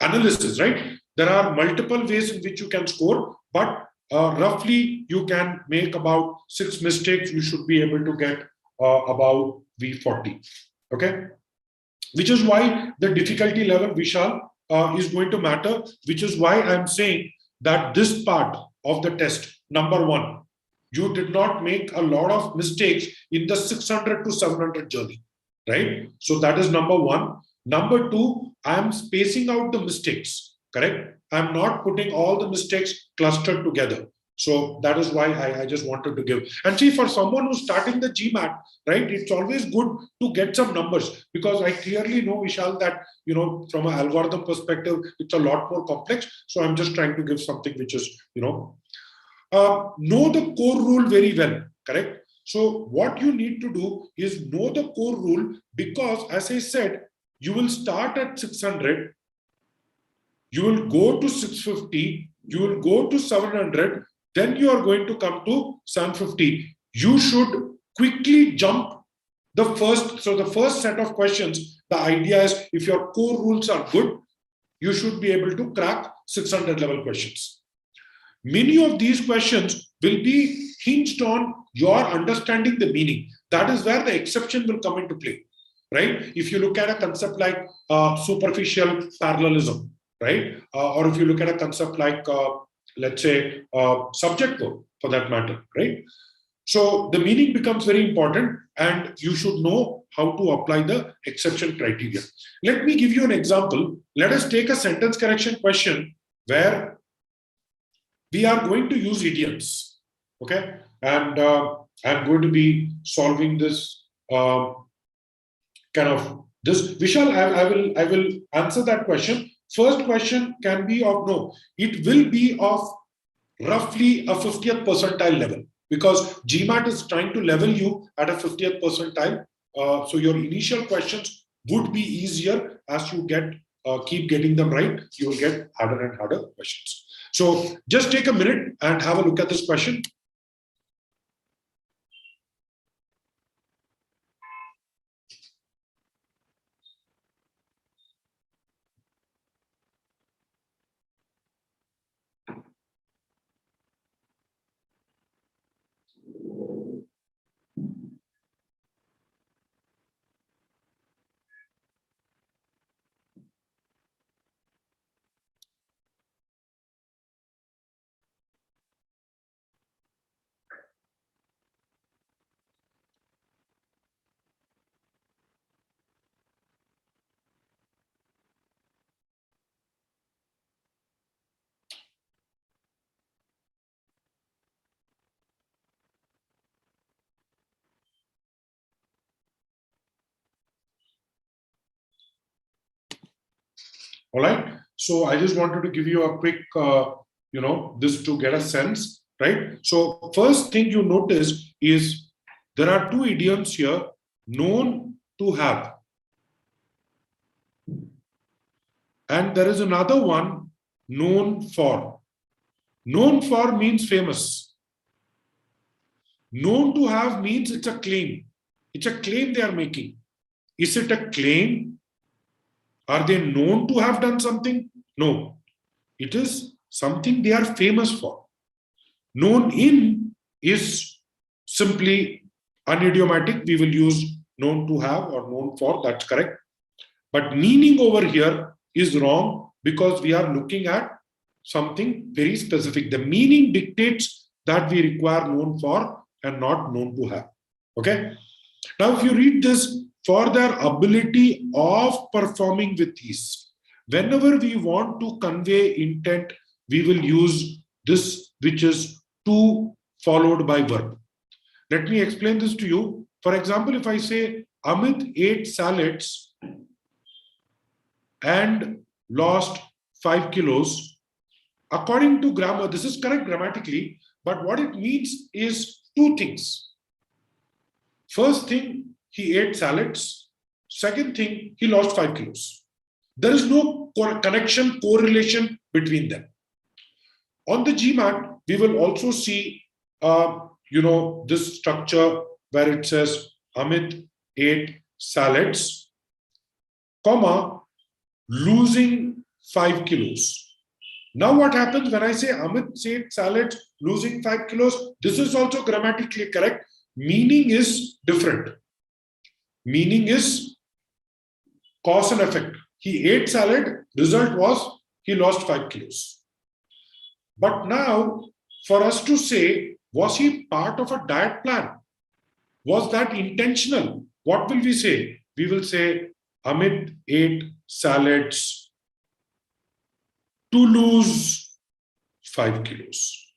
analysis, right? There are multiple ways in which you can score, but roughly you can make about 6 mistakes. You should be able to get about V40, okay? Which is why the difficulty level, Vishal, is going to matter, which is why I'm saying that this part of the test, number 1, you did not make a lot of mistakes in the 600 to 700 journey, right? So that is number 1. Number 2, I'm spacing out the mistakes, correct? I'm not putting all the mistakes clustered together. So that is why I just wanted to give. And see, for someone who's starting the GMAT, right, it's always good to get some numbers, because I clearly know, Vishal, that, you know, from an algorithm perspective, it's a lot more complex. So I'm just trying to give something which is, know the core rule very well, correct? So what you need to do is know the core rule, because as I said, you will start at 600, you will go to 650, you will go to 700, then you are going to come to 750. You should quickly jump the first. So the first set of questions, the idea is, if your core rules are good, you should be able to crack 600 level questions. Many of these questions will be hinged on your understanding the meaning. That is where the exception will come into play, right? If you look at a concept like superficial parallelism, right? Or if you look at a concept like, let's say, subject verb for that matter, right? So the meaning becomes very important and you should know how to apply the exception criteria. Let me give you an example. Let us take a sentence correction question where we are going to use idioms, okay? And I'm going to be solving this kind of this. Vishal, I will answer that question. First question can be of no. It will be of roughly a 50th percentile level because GMAT is trying to level you at a 50th percentile. So your initial questions would be easier as you keep getting them right. You will get harder and harder questions. So just take a minute and have a look at this question. All right. So I just wanted to give you a quick, this to get a sense, right? So first thing you notice is there are two idioms here, known to have. And there is another one, known for. Known for means famous. Known to have means it's a claim. It's a claim they are making. Is it a claim? Are they known to have done something? No. It is something they are famous for. Known in is simply unidiomatic. We will use known to have or known for. That's correct. But meaning over here is wrong because we are looking at something very specific. The meaning dictates that we require known for and not known to have. Okay. Now, if you read this, for their ability of performing with ease. Whenever we want to convey intent, we will use this, which is to followed by verb. Let me explain this to you. For example, if I say Amit ate salads and lost 5 kilos, according to grammar, this is correct grammatically, but what it means is two things. First thing, he ate salads. Second thing, he lost 5 kilos. There is no connection, correlation between them. On the GMAT, we will also see, this structure where it says Amit ate salads, comma, losing 5 kilos. Now what happens when I say Amit ate salads, losing 5 kilos? This is also grammatically correct. Meaning is different. Meaning is cause and effect. He ate salad, result was he lost 5 kilos. But now, for us to say, was he part of a diet plan? Was that intentional? What will we say? We will say, Amit ate salads to lose 5 kilos.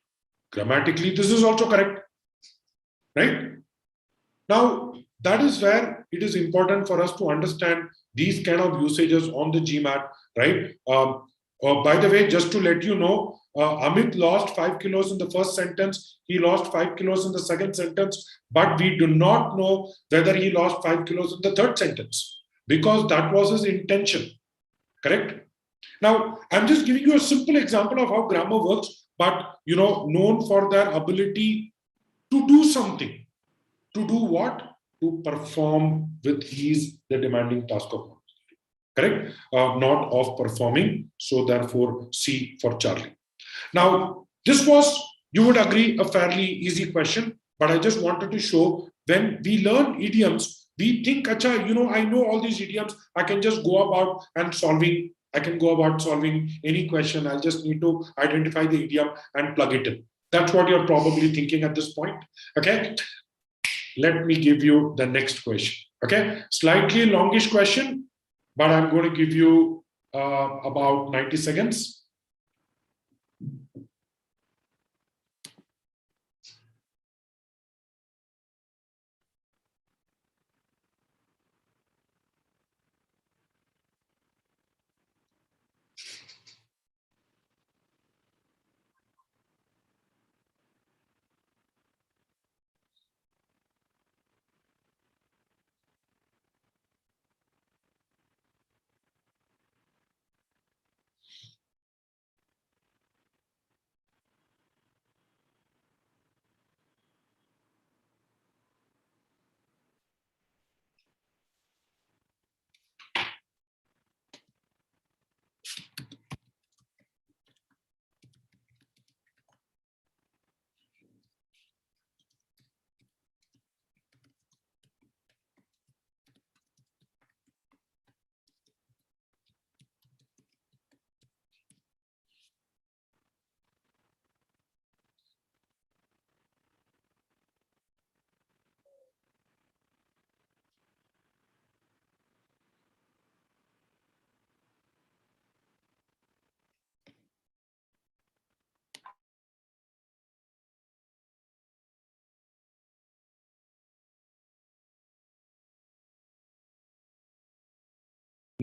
Grammatically, this is also correct. Right? Now, that is where it is important for us to understand these kind of usages on the GMAT, right? By the way, just to let you know, Amit lost 5 kilos in the first sentence. He lost 5 kilos in the second sentence, but we do not know whether he lost 5 kilos in the third sentence because that was his intention, correct? Now, I'm just giving you a simple example of how grammar works, but, known for their ability to do something. To do what? To perform with ease the demanding task of knowledge. correct? Not of performing. So therefore, C for Charlie. Now, this was, you would agree, a fairly easy question, but I just wanted to show when we learn idioms, we think, acha, I know all these idioms. I can just go about and solving. I can go about solving any question. I'll just need to identify the idiom and plug it in. That's what you're probably thinking at this point. Okay. Let me give you the next question. Okay. Slightly longish question, but I'm going to give you about 90 seconds.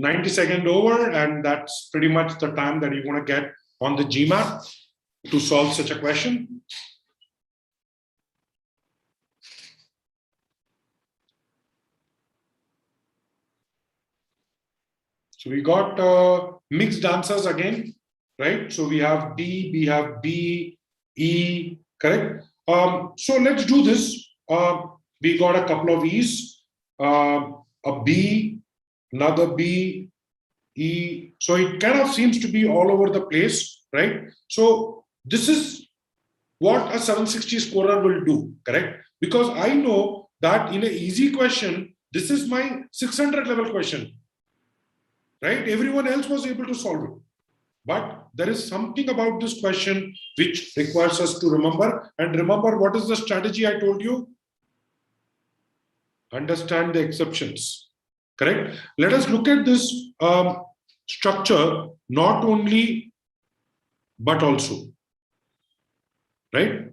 -90 seconds over, and that's pretty much the time that you're going to get on the GMAT to solve such a question. So we got mixed answers again, right? So we have D, we have B, E, correct? So let's do this. We got a couple of E's, a B, another B, E. So it kind of seems to be all over the place, right? So this is what a 760 scorer will do, correct? Because I know that in an easy question, this is my 600 level question, right? Everyone else was able to solve it. But there is something about this question which requires us to remember. And remember, what is the strategy I told you? Understand the exceptions, correct? Let us look at this structure, not only, but also, right?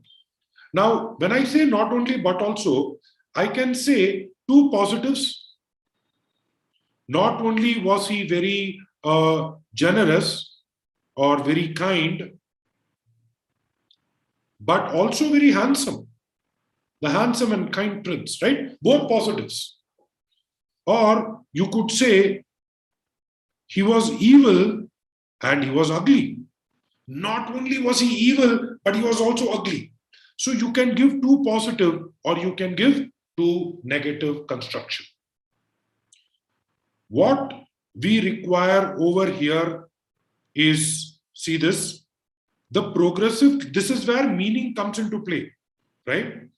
Now, when I say not only, but also, I can say two positives. Not only was he very generous or very kind, but also very handsome. The handsome and kind prince, right? Both positives. Or you could say he was evil and he was ugly. Not only was he evil, but he was also ugly. So you can give two positive or you can give two negative construction. What we require over here is, see this, the progressive, this is where meaning comes into play, right?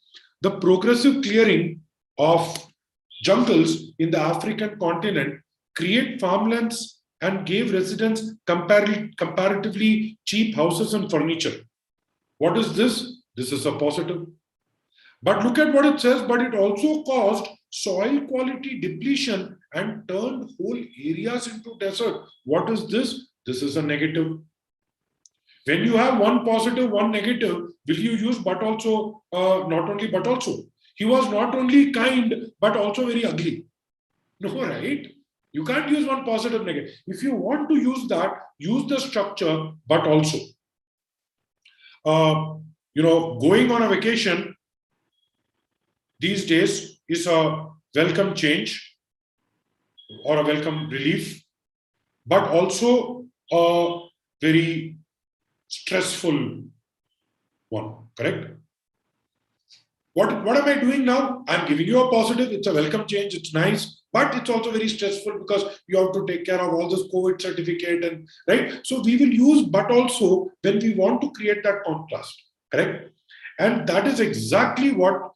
The progressive clearing of jungles in the African continent create farmlands and gave residents comparatively cheap houses and furniture. What is this? This is a positive. But look at what it says, but it also caused soil quality depletion and turned whole areas into desert. What is this? This is a negative. When you have one positive, one negative, will you use but also, not only but also? He was not only kind, but also very ugly. No, right? You can't use one positive, negative. If you want to use that, use the structure, but also. Going on a vacation these days is a welcome change or a welcome relief, but also a very stressful one, correct? What am I doing now? I'm giving you a positive. It's a welcome change. It's nice, but it's also very stressful because you have to take care of all this COVID certificate and right. So we will use but also when we want to create that contrast, correct? And that is exactly what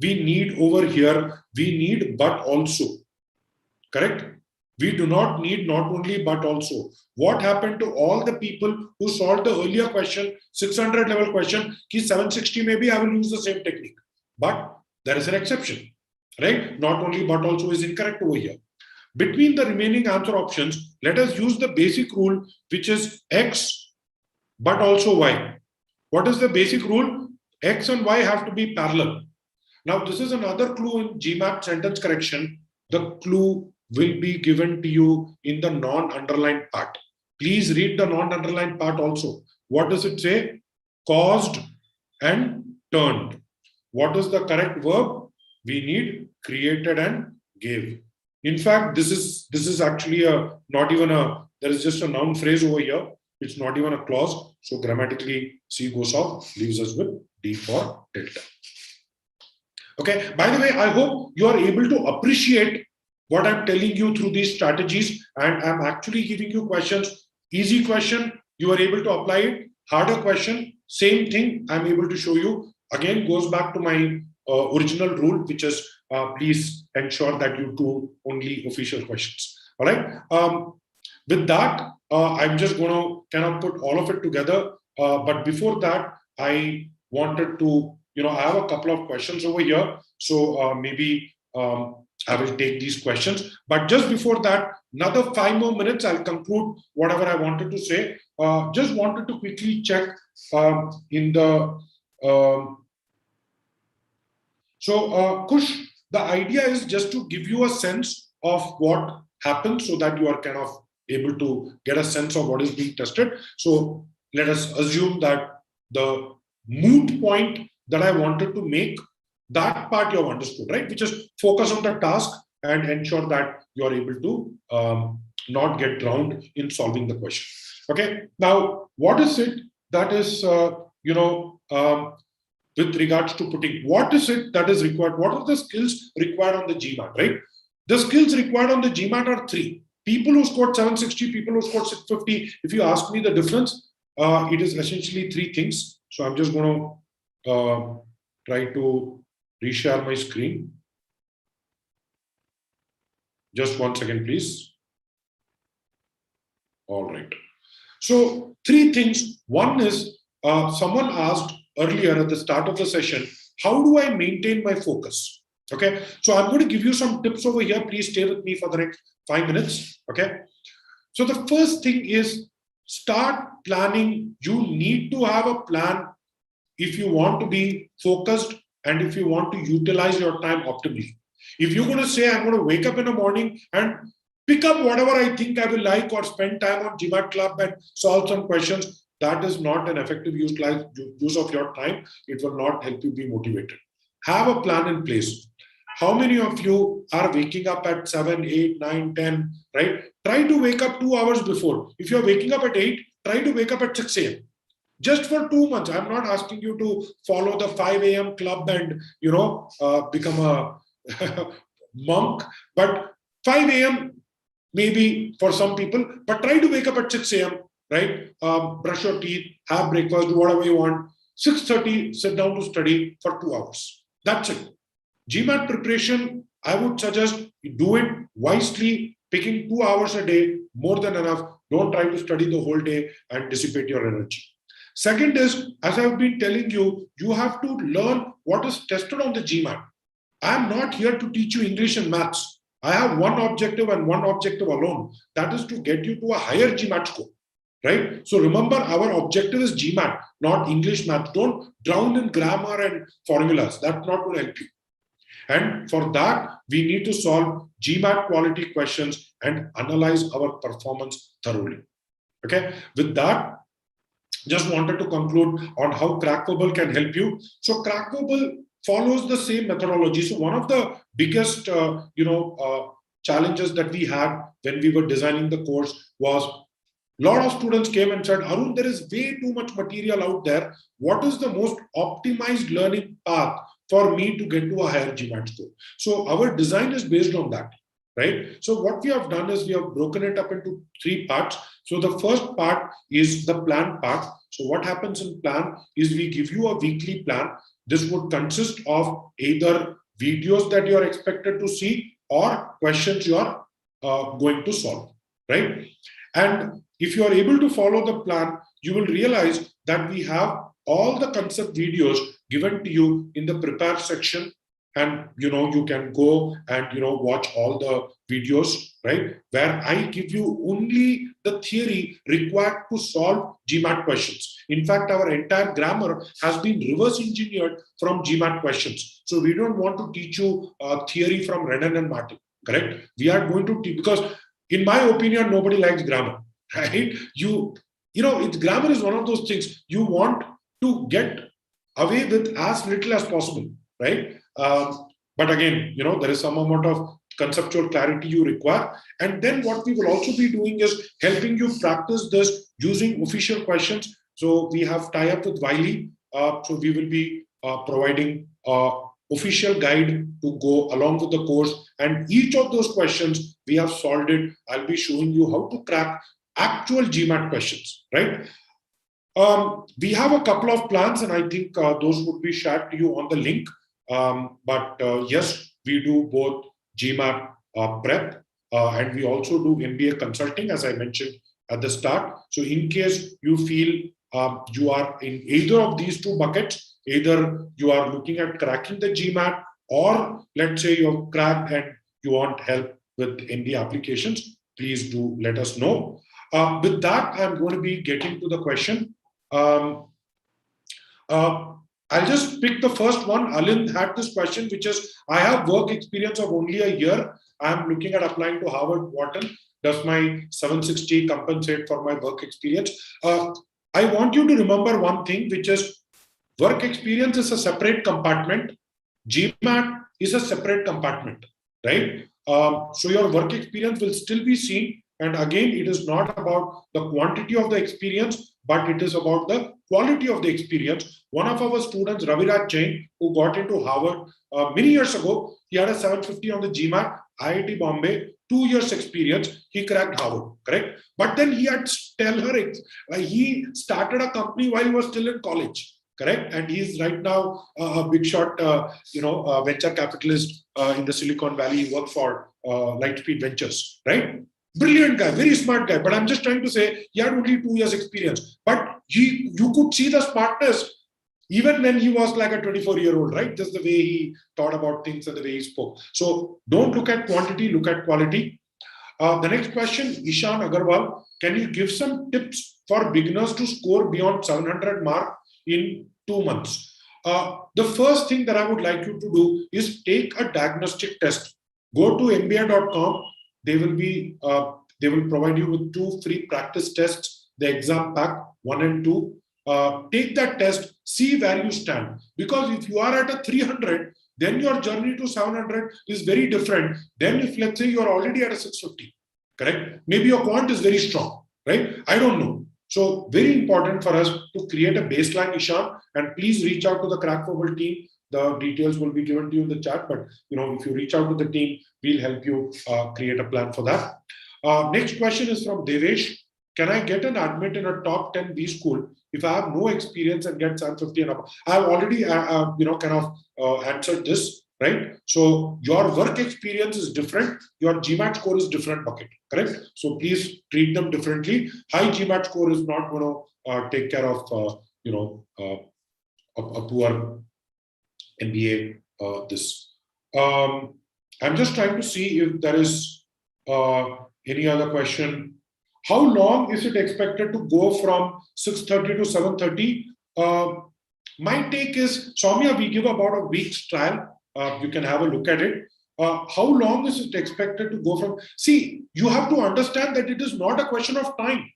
we need over here. We need but also, correct? We do not need not only but also. What happened to all the people who solved the earlier question, 600 level question, ki 760 maybe I will use the same technique. But there is an exception, right? Not only but also is incorrect over here. Between the remaining answer options, let us use the basic rule, which is X but also Y. What is the basic rule? X and Y have to be parallel. Now, this is another clue in GMAT sentence correction. The clue will be given to you in the non-underlined part. Please read the non-underlined part also. What does it say? Caused and turned. What is the correct verb? We need created and gave. In fact, this is actually there is just a noun phrase over here. It's not even a clause. So grammatically, C goes off, leaves us with D for delta. Okay. By the way, I hope you are able to appreciate what I'm telling you through these strategies, and I'm actually giving you questions. Easy question, you are able to apply it. Harder question, same thing, I'm able to show you. Again, goes back to my original rule, which is please ensure that you do only official questions. All right. With that, I'm just going to kind of put all of it together. But before that, I wanted to, I have a couple of questions over here. So maybe I will take these questions. But just before that, another 5 more minutes, I'll conclude whatever I wanted to say. Just wanted to quickly check in the... Kush, the idea is just to give you a sense of what happens so that you are kind of able to get a sense of what is being tested. So let us assume that the moot point that I wanted to make, that part you have understood, right? Which is focus on the task and ensure that you are able to not get drowned in solving the question. Okay. Now, what is it that is, with regards to putting, what is it that is required? What are the skills required on the GMAT, right? The skills required on the GMAT are 3. People who scored 760, people who scored 650. If you ask me the difference, it is essentially 3 things. So I'm just going to try to reshare my screen. Just 1 second, please. All right. So 3 things. One is someone asked earlier at the start of the session, how do I maintain my focus? Okay. So I'm going to give you some tips over here. Please stay with me for the next 5 minutes. Okay. So the first thing is start planning. You need to have a plan if you want to be focused and if you want to utilize your time optimally. If you're going to say, I'm going to wake up in the morning and pick up whatever I think I will like or spend time on GMAT Club and solve some questions, that is not an effective use of your time. It will not help you be motivated. Have a plan in place. How many of you are waking up at 7, 8, 9, 10, right? Try to wake up 2 hours before. If you're waking up at 8, try to wake up at 6 a.m. Just for 2 months. I'm not asking you to follow the 5 a.m. club and, become a monk. But 5 a.m. maybe for some people, but try to wake up at 6 a.m., right? Brush your teeth, have breakfast, do whatever you want. 6:30, sit down to study for 2 hours. That's it. GMAT preparation, I would suggest you do it wisely, picking 2 hours a day, more than enough. Don't try to study the whole day and dissipate your energy. Second is, as I've been telling you, you have to learn what is tested on the GMAT. I'm not here to teach you English and maths. I have one objective and one objective alone. That is to get you to a higher GMAT score, right? So remember, our objective is GMAT, not English math. Don't drown in grammar and formulas. That's not going to help you. And for that, we need to solve GMAT quality questions and analyze our performance thoroughly. Okay. With that, just wanted to conclude on how CrackVerbal can help you. So CrackVerbal follows the same methodology. So one of the biggest, challenges that we had when we were designing the course was a lot of students came and said, Arun, there is way too much material out there. What is the most optimized learning path for me to get to a higher GMAT score. So our design is based on that, right? So what we have done is we have broken it up into 3 parts. So the first part is the plan part. So what happens in plan is we give you a weekly plan. This would consist of either videos that you are expected to see or questions you are going to solve, right? And if you are able to follow the plan, you will realize that we have all the concept videos given to you in the prepare section, and you can go and watch all the videos, right, where I give you only the theory required to solve GMAT questions. In fact, our entire grammar has been reverse engineered from GMAT questions. So we don't want to teach you theory from Renan and Martin, correct? We are going to teach, because in my opinion, nobody likes grammar, right? Grammar is one of those things you want to get away with as little as possible, right? But again, there is some amount of conceptual clarity you require. And then what we will also be doing is helping you practice this using official questions. So we have tie-up with Wiley. So we will be providing official guide to go along with the course. And each of those questions, we have solved it. I'll be showing you how to crack actual GMAT questions, right? We have a couple of plans, and I think those would be shared to you on the link. But yes, we do both GMAT prep and we also do MBA consulting, as I mentioned at the start. So in case you feel you are in either of these 2 buckets, either you are looking at cracking the GMAT, or let's say you've cracked and you want help with MBA applications, please do let us know. With that, I'm going to be getting to the question. I'll just pick the first one. Alin had this question, which is, I have work experience of only a year. I'm looking at applying to Harvard Wharton. Does my 760 compensate for my work experience? I want you to remember one thing, which is work experience is a separate compartment. GMAT is a separate compartment, right? So your work experience will still be seen. And again, it is not about the quantity of the experience, but it is about the quality of the experience. One of our students, Raviraj Jain, who got into Harvard many years ago, he had a 750 on the GMAT, IIT Bombay, 2 years experience, he cracked Harvard, correct? But then he had stellar, he started a company while he was still in college, correct? And he's right now a big shot, venture capitalist in the Silicon Valley. He worked for Lightspeed Ventures, right? Brilliant guy, very smart guy. But I'm just trying to say he had only 2 years experience. But you could see the smartness even when he was like a 24-year-old, right? Just the way he thought about things and the way he spoke. So don't look at quantity, look at quality. The next question, Ishan Agarwal, can you give some tips for beginners to score beyond 700 mark in 2 months? The first thing that I would like you to do is take a diagnostic test. Go to mba.com. They will provide you with 2 free practice tests, the exam pack 1 and 2. Take that test, see where you stand. Because if you are at a 300, then your journey to 700 is very different than if, let's say, you are already at a 650, correct? Maybe your quant is very strong, right? I don't know. So very important for us to create a baseline, Ishan, and please reach out to the CrackVerbal team. The details will be given to you in the chat, but if you reach out to the team, we'll help you create a plan for that. Next question is from Devesh. Can I get an admit in a top 10 B school if I have no experience and get 750 and above? I have already answered this, right? So your work experience is different. Your GMAT score is different bucket, correct? So please treat them differently. High GMAT score is not going to take care of a poor MBA. I'm just trying to see if there is any other question. How long is it expected to go from 6:30 to 7:30? My take is, Soumya, we give about a week's trial. You can have a look at it. How long is it expected to go from? See, you have to understand that it is not a question of time.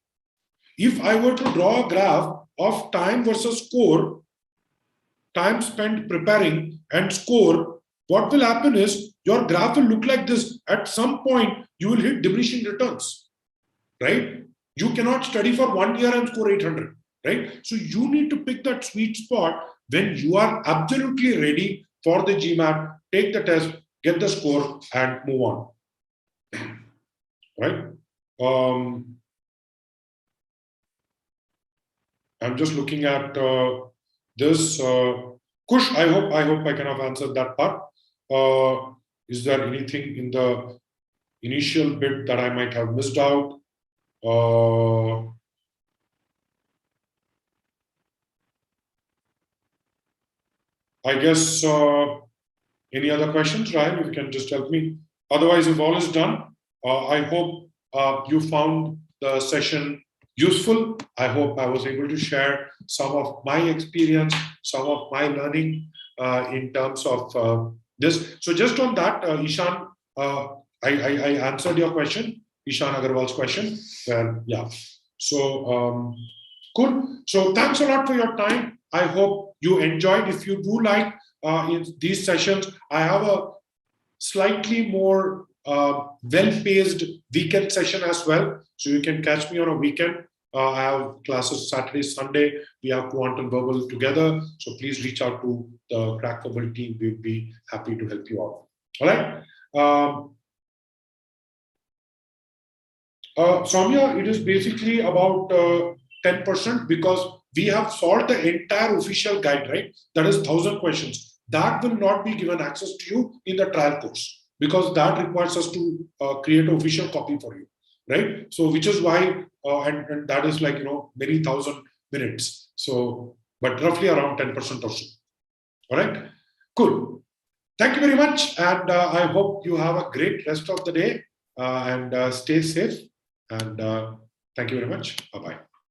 If I were to draw a graph of time versus score, time spent preparing and score, what will happen is your graph will look like this. At some point, you will hit diminishing returns. Right? You cannot study for 1 year and score 800, right? So you need to pick that sweet spot when you are absolutely ready for the GMAT, take the test, get the score, and move on. Right? I'm just looking at this. Kush, I hope I can have answered that part. Is there anything in the initial bit that I might have missed out? I guess any other questions, Ryan? You can just help me. Otherwise, if all is done, I hope you found the session useful. I hope I was able to share some of my experience, some of my learning in terms of this. So just on that, Ishan, I answered your question, Ishan Agarwal's question. Yeah. So cool. So thanks a lot for your time. I hope you enjoyed. If you do like in these sessions, I have a slightly more well-paced weekend session as well. So you can catch me on a weekend. I have classes Saturday, Sunday. We have Quant and Verbal together. So please reach out to the CrackVerbal team. We'll be happy to help you out. All right. Soumya, it is basically about 10% because we have solved the entire official guide, right? That is 1,000 questions. That will not be given access to you in the trial course because that requires us to create an official copy for you, right? So which is why, and that is like, many thousand minutes. So, but roughly around 10% or so. All right, cool. Thank you very much. And I hope you have a great rest of the day and stay safe. And thank you very much. Bye-bye.